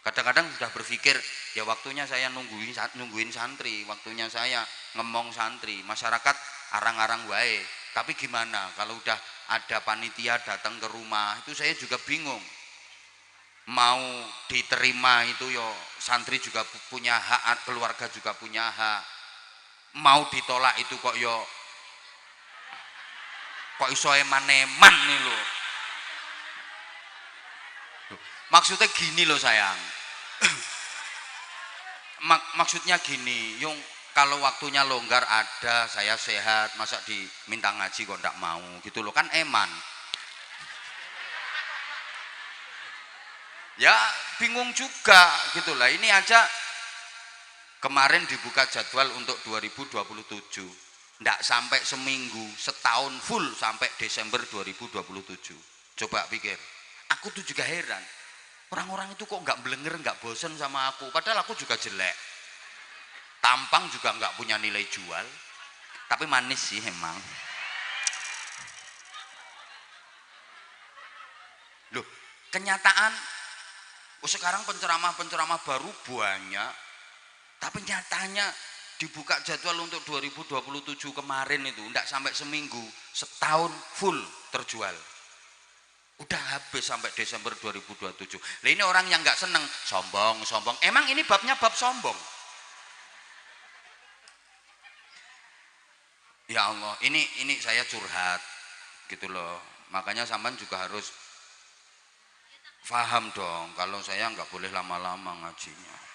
A: Kadang-kadang sudah berpikir, ya waktunya saya nungguin santri, waktunya saya ngemong santri, masyarakat arang-arang wae. Tapi gimana kalau udah ada panitia datang ke rumah, itu saya juga bingung. Mau diterima itu yo santri juga punya hak, keluarga juga punya hak. Mau ditolak itu kok iso eman-eman nih lo. Maksudnya gini loh sayang. Maksudnya gini, yung kalau waktunya longgar ada, saya sehat, masa diminta ngaji kok ndak mau gitu loh, kan eman. Ya bingung juga gitu lah. Ini aja kemarin dibuka jadwal untuk 2027, ndak sampai seminggu, setahun full sampai Desember 2027. Coba pikir, aku tuh juga heran, orang-orang itu kok nggak belenger, nggak bosen sama aku, padahal aku juga jelek, tampang juga nggak punya nilai jual, tapi manis sih emang. Loh, kenyataan sekarang penceramah baru banyak, tapi nyatanya dibuka jadwal untuk 2027 kemarin itu enggak sampai seminggu, setahun full terjual, udah habis sampai Desember 2027. Nah ini orang yang nggak seneng, sombong. Emang ini babnya bab sombong? Ya Allah, ini saya curhat gitu loh. Makanya sampean juga harus paham dong, kalau saya nggak boleh lama-lama ngajinya.